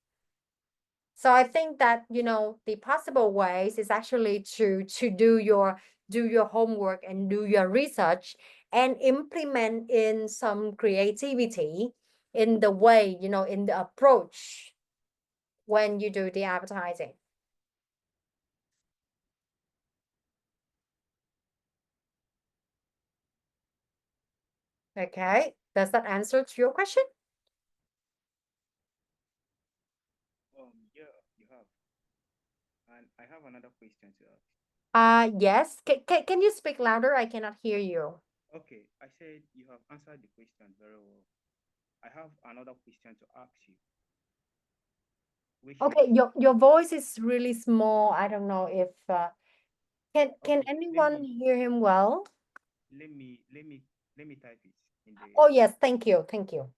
So I think that, the possible ways is actually to do your homework and do your research and implement in some creativity in the way, in the approach when you do the advertising. Okay. Does that answer to your question? Yeah, you have. And I have another question to ask. Yes. Can you speak louder? I cannot hear you. Okay, I said you have answered the question very well. I have another question to ask you, which is Okay, your voice is really small. I don't know if can okay. anyone hear him well? Let me let me let me type it in the Oh, yes, thank you. Thank you.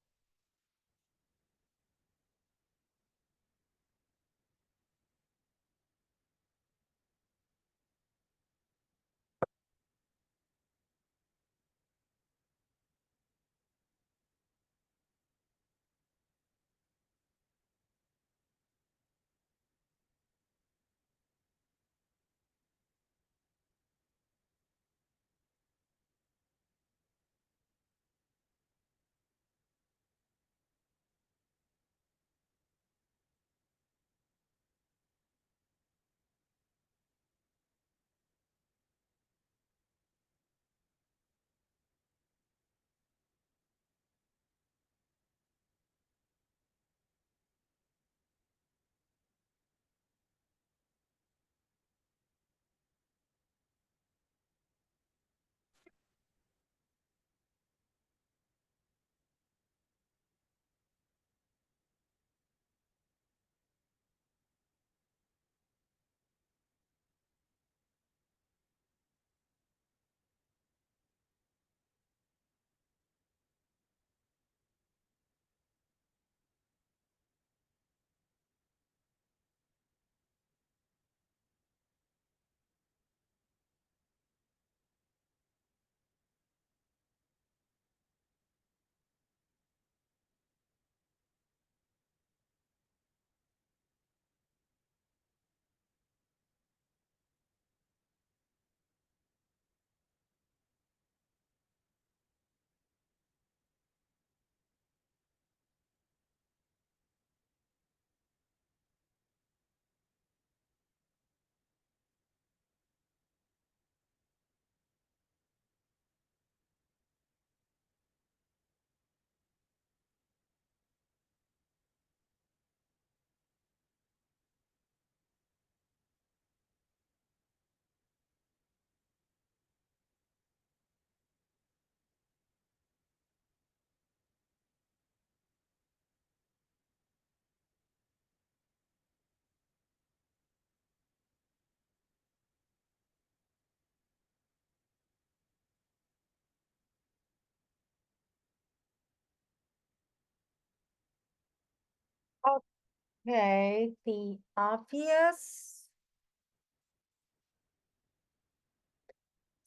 Okay, the obvious.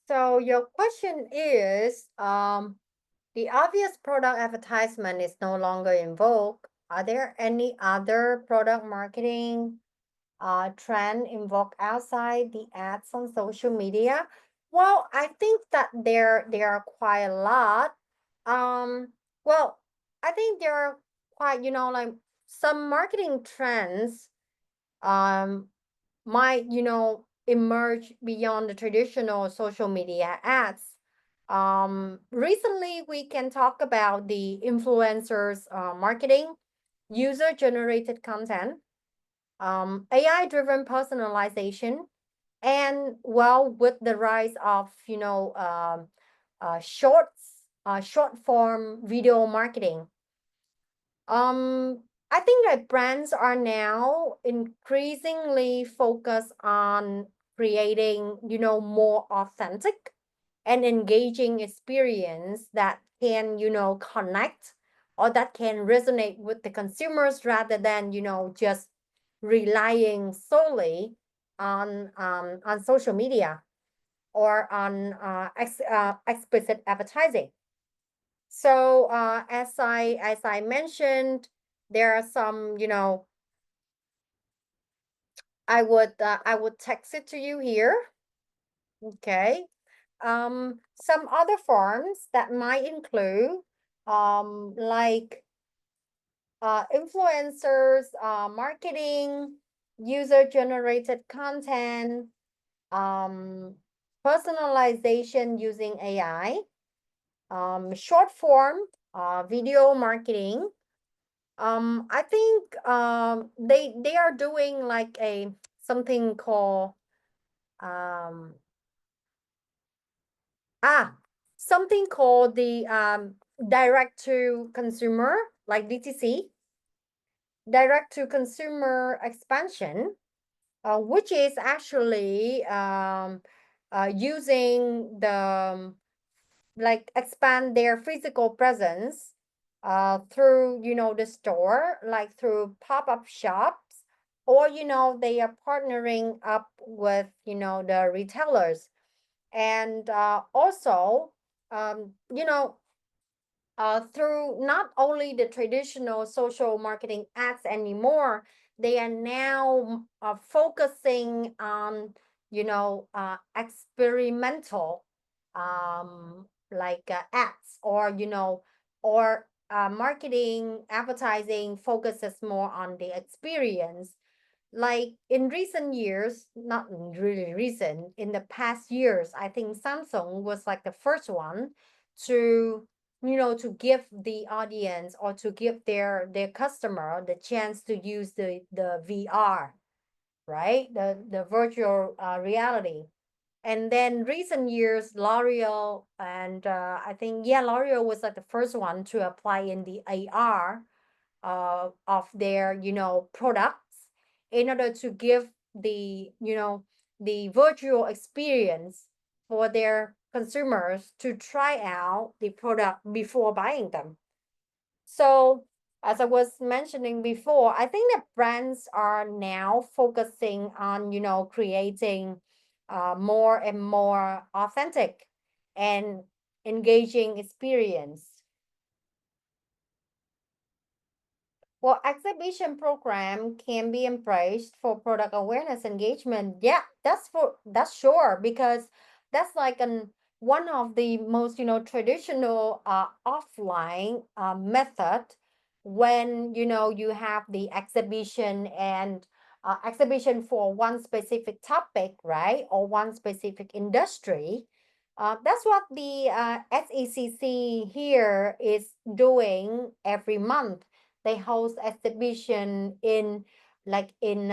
So your question is, the obvious product advertisement is no longer in vogue. Are there any other product marketing trend in vogue outside the ads on social media? Well, I think that there are quite a lot. Um, well, I think there are quite, like some marketing trends um might, emerge beyond the traditional social media ads. Recently, we can talk about the influencers marketing, user generated content, AI driven personalization, and well, with the rise of, short form video marketing. I think that brands are now increasingly focused on creating, more authentic and engaging experience that can, connect or that can resonate with the consumers rather than, just relying solely on social media or on explicit advertising. So as I mentioned, there are some, I would text it to you here. Okay. Some other forms that might include like influencers, marketing, user generated content, um, personalization using AI, short form video marketing. I think they are doing like a something called um ah something called the direct to consumer, like DTC, direct to consumer expansion, which is actually using the like expand their physical presence through, the store, like through pop-up shops, or, they are partnering up with, the retailers. And also, through not only the traditional social marketing ads anymore, they are now focusing on, experimental ads, or, marketing advertising focuses more on the experience. Like in recent years, not really recent, in the past years, I think Samsung was like the first one to, to give the audience, or to give their customer the chance to use the VR, right? The virtual reality. And then recent years, L'Oreal, and I think, yeah, L'Oreal was like the first one to apply in the AR of their, products, in order to give the, the virtual experience for their consumers to try out the product before buying them. So as I was mentioning before, I think that brands are now focusing on, creating more and more authentic and engaging experience. Well, exhibition program can be embraced for product awareness engagement. Yeah, that's sure, because that's like one of the most, traditional offline method, when, you have the exhibition, and exhibition for one specific topic, right? Or one specific industry. That's what the SECC here is doing every month. They host exhibition in, like in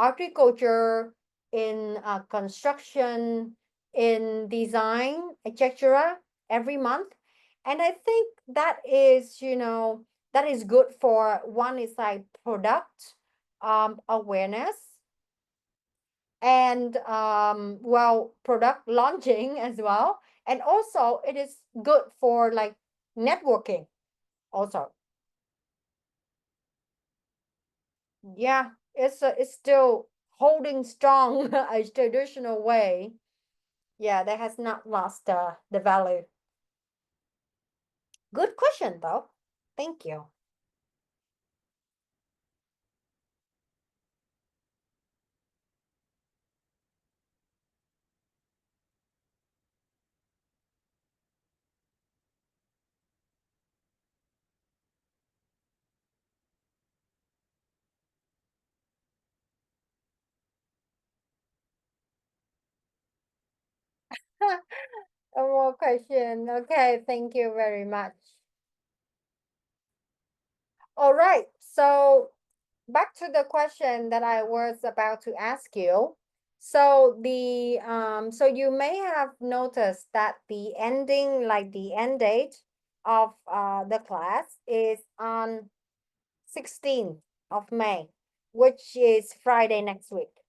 agriculture, in construction, in design, etc., every month. And I think that is, that is good for one is like product awareness, and well, product launching as well. And also it is good for like networking also. Yeah, it's still holding strong a traditional way. Yeah, that has not lost the value. Good question though. Thank you. One more question. Okay, thank you very much. All right, so back to the question that I was about to ask you. So so you may have noticed that the ending, like the end date of the class is on 16th of May, which is Friday next week.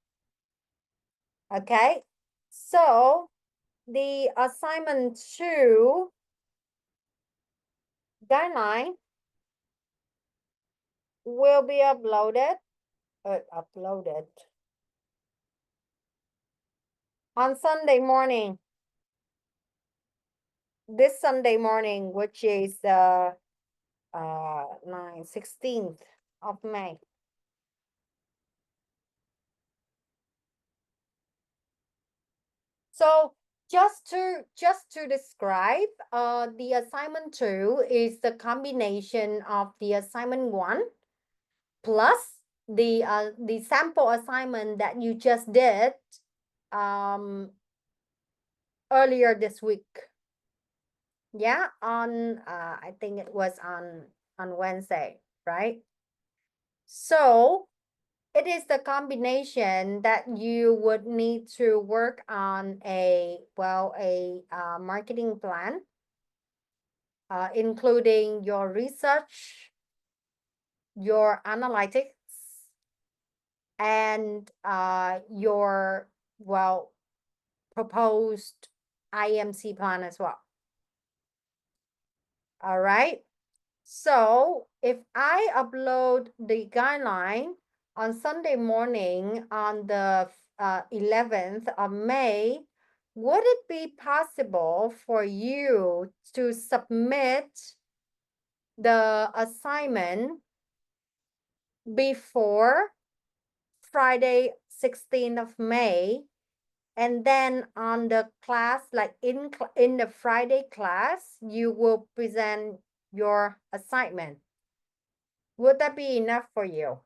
Okay, so the assignment 2 guideline will be uploaded on Sunday morning, this Sunday morning, which is 16th of May. So just to describe, the assignment 2 is the combination of the assignment 1 plus the sample assignment that you just did earlier this week. Yeah, on I think it was on Wednesday, right? So it is the combination that you would need to work on a marketing plan, including your research, your analytics, and your proposed IMC plan as well. All right. So if I upload the guideline on Sunday morning on the 11th of May, would it be possible for you to submit the assignment before Friday 16th of May, and then on the class, like in the Friday class, you will present your assignment? Would that be enough for you?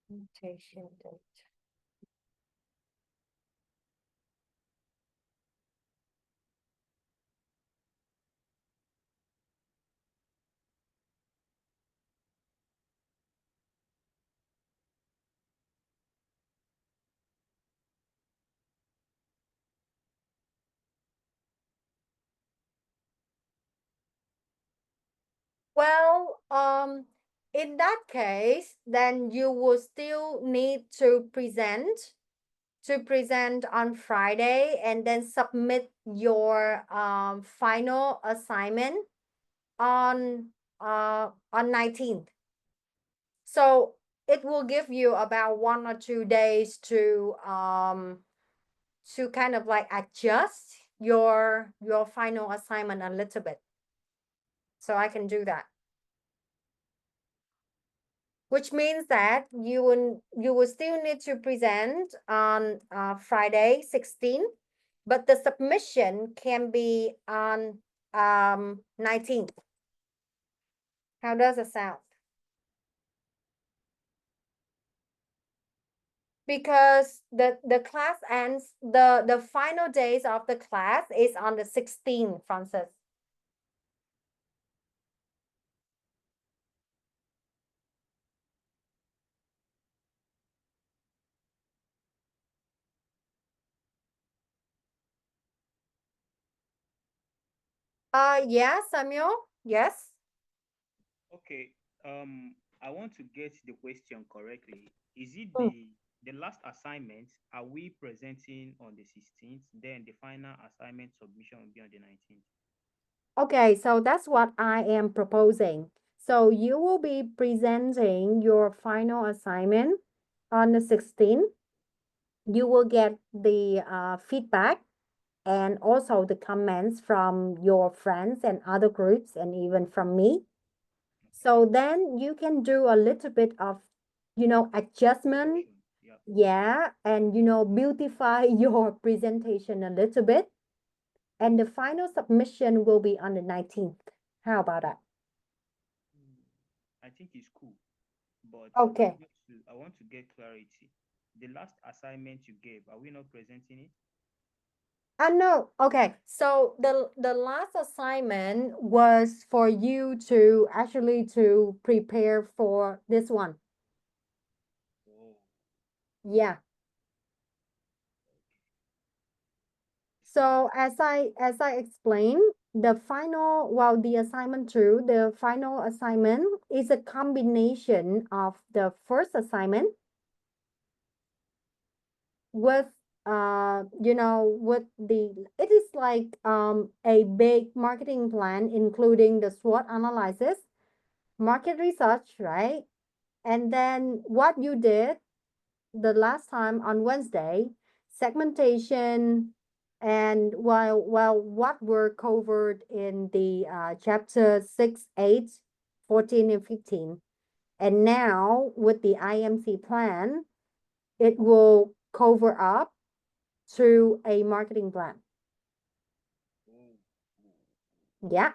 Notation date. Well, in that case, then you will still need to present on Friday and then submit your final assignment on 19th. So it will give you about 1 or 2 days to kind of like adjust your final assignment a little bit. So I can do that. Which means that you will still need to present on Friday 16th, but the submission can be on 19th. How does it sound? Because the class ends, the final days of the class is on the 16th, Francis. Yeah, Samuel. Yes. Okay. I want to get the question correctly. Is it Mm. the last assignment, are we presenting on the 16th? Then the final assignment submission will be on the 19th. Okay, so that's what I am proposing. So you will be presenting your final assignment on the 16th. You will get the feedback and also the comments from your friends and other groups and even from me. So then you can do a little bit of, adjustment. Correction. Yeah. Yeah, and beautify your presentation a little bit. And the final submission will be on the 19th. How about that? I think it's cool, but Okay. I want to get clarity. The last assignment you gave, are we not presenting it? No. Okay. So the last assignment was for you to actually to prepare for this one. Oh, Yeah. So as I explained, the assignment 2, the final assignment is a combination of the first assignment with it is like a big marketing plan including the SWOT analysis, market research, right? And then what you did the last time on Wednesday, segmentation, and while what were covered in the chapter 6, 8, 14, and 15. And now with the IMC plan, it will cover up to a marketing plan. oh, Yeah.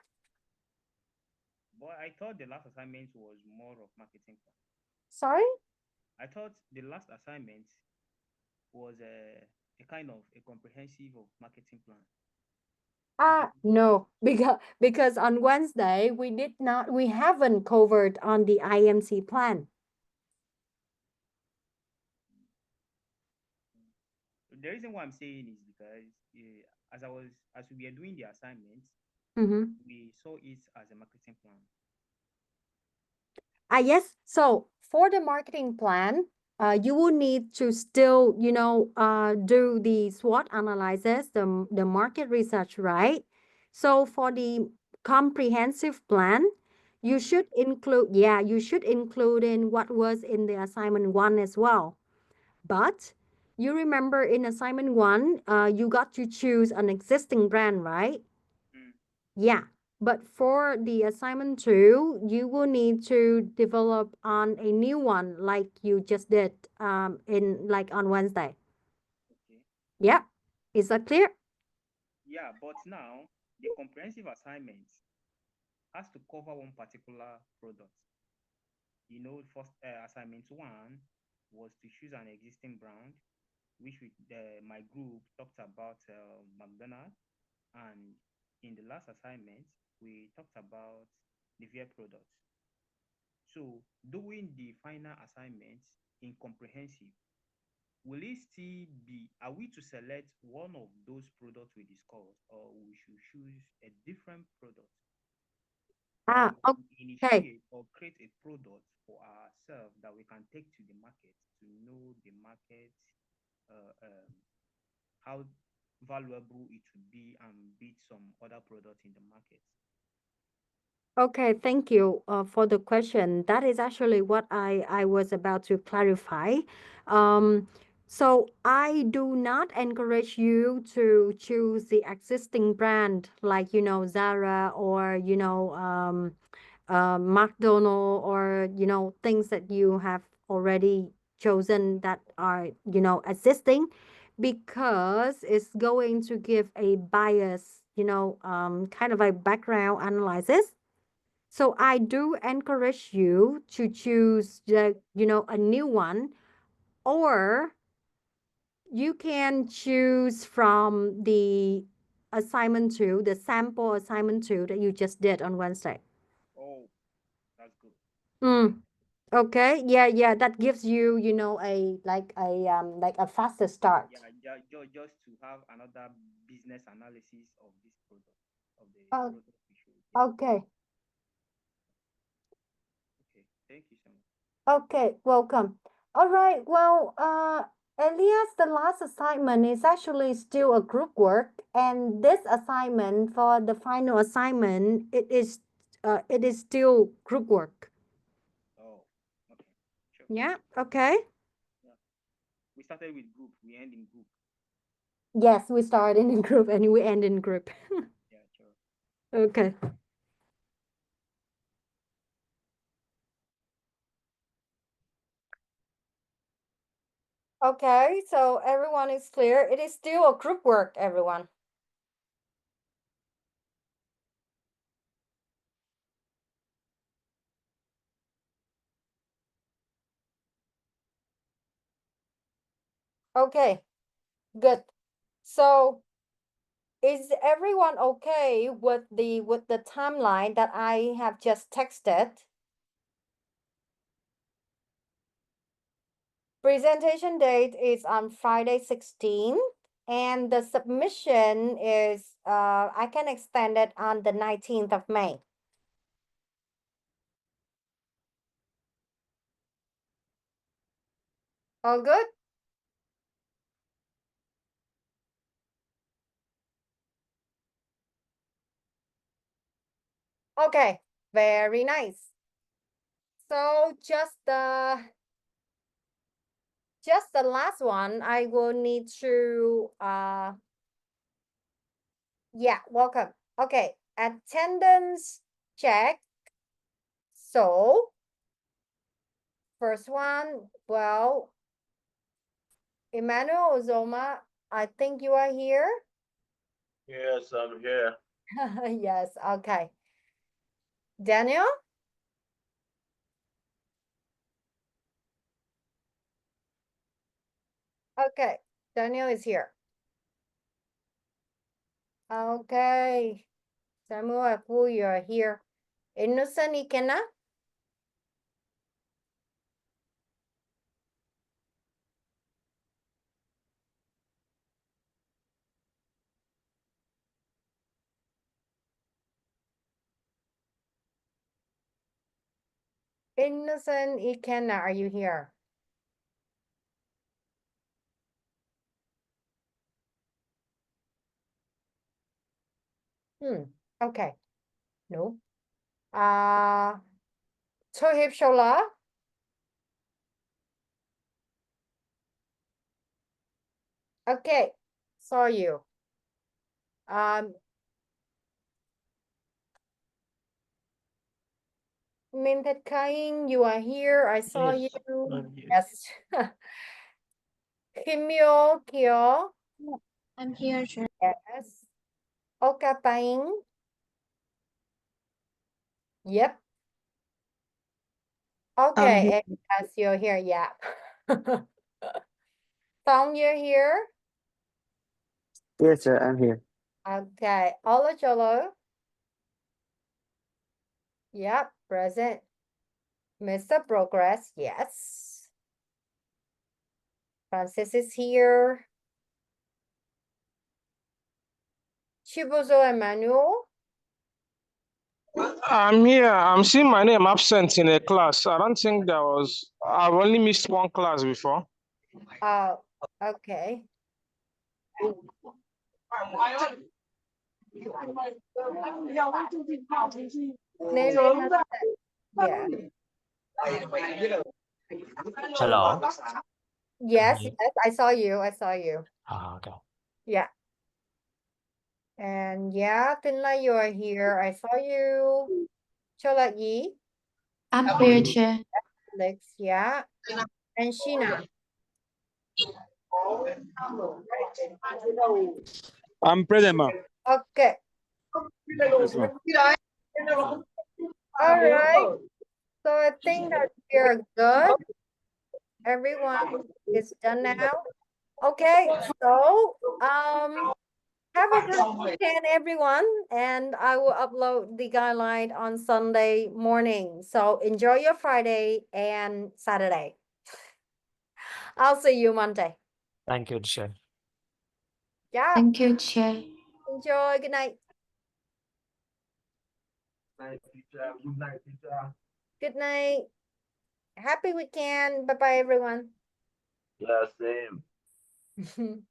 but I thought the last assignment was more of marketing plan. Sorry? I thought the last assignment was a kind of a comprehensive of marketing plan. No, because on Wednesday we haven't covered on the IMC plan. The reason why I'm saying is because as we were doing the assignments, Mm-hmm. we saw it as a marketing plan. Yes. So for the marketing plan, you will need to still, do the SWOT analysis, the market research, right? So for the comprehensive plan, you should include, you should include in what was in the assignment 1 as well. But you remember in assignment 1, you got to choose an existing brand, right? Mm. Yeah, but for the assignment 2, you will need to develop on a new one like you just did in like on Wednesday. Okay. Yeah. Is that clear? Yeah, but now the comprehensive assignment has to cover one particular product. First assignment 1 was to choose an existing brand, which my group talked about McDonald's, and in the last assignment we talked about the Via products. So doing the final assignment in comprehensive, will it still be, are we to select one of those products we discussed, or we should choose a different product? Or we Okay. initiate or create a product for ourselves that we can take to the market to know the market, how valuable it would be, and beat some other products in the market. Okay, thank you for the question. That is actually what I was about to clarify. So I do not encourage you to choose the existing brand like, Zara or, McDonald or, things that you have already chosen that are, existing because it's going to give a bias, kind of a background analysis. So I do encourage you to choose a new one, or you can choose from the assignment 2, the sample assignment 2 that you just did on Wednesday. Oh, that's good. Mm. Okay. Yeah. That gives you, like a faster start. Yeah, just to have another business analysis of this product, of the Uh, product we should. Yeah. okay. Okay. Thank you so much. Okay, welcome. All right. Well, Elias, the last assignment is actually still a group work, and this assignment for the final assignment, it is it is still group work. Oh, okay. Sure. Yeah, okay. We started with group, we end in group. Yes, we start in group and we end in group. Yeah, sure. Okay. Okay, so everyone is clear. It is still a group work, everyone. Okay, good. So is everyone okay with the timeline that I have just texted? Presentation date is on Friday 16, and the submission is I can extend it on the 19th of May. All good? Okay, very nice. So just the last one, I will need to yeah, welcome. Okay, attendance check. So first one, well, Emmanuel Ozoma, I think you are here. Yes, I'm here. Yes, okay. Daniel? Okay, Daniel is here. Okay, Samuel Akwu, you are here. Innocent Ikena? Innocent Ikena, are you here? Okay. No. Tohib Shola? Okay, saw you. Mintet Kaing, you are here. I saw Yes, you. I'm here. Yes. Kimyo Kyo. I'm here, sir. Yes. Oka Paing. Yep. Okay, and yes, you're here. Yeah. Tong, you're here. Yes, sir, I'm here. Okay. Olo Cholo. Yep, present. Mr. Progress, yes. Francis is here. Chibuzo Emmanuel. I'm here. I'm seeing my name absent in a class. I don't think I've only missed one class before. Oh, okay. Nene, yeah. Hello. Yes, Yeah. yes, I saw you. I saw you. Okay. Yeah. And yeah, Pinla, you are here. I saw you. Chola Yi, I'm here, Chair. Alex, yeah. And Sheena. I'm present, ma'am. Okay. Yes, ma'am. All right. So I think that we are good. Everyone is done now. Okay, so have a good weekend, everyone, and I will upload the guideline on Sunday morning. So enjoy your Friday and Saturday. I'll see you Monday. Thank you, Chair. Yeah, Thank you, Chair. enjoy. Good night. Good night, teacher. Good night. Happy weekend. Bye bye, everyone. Yeah, same.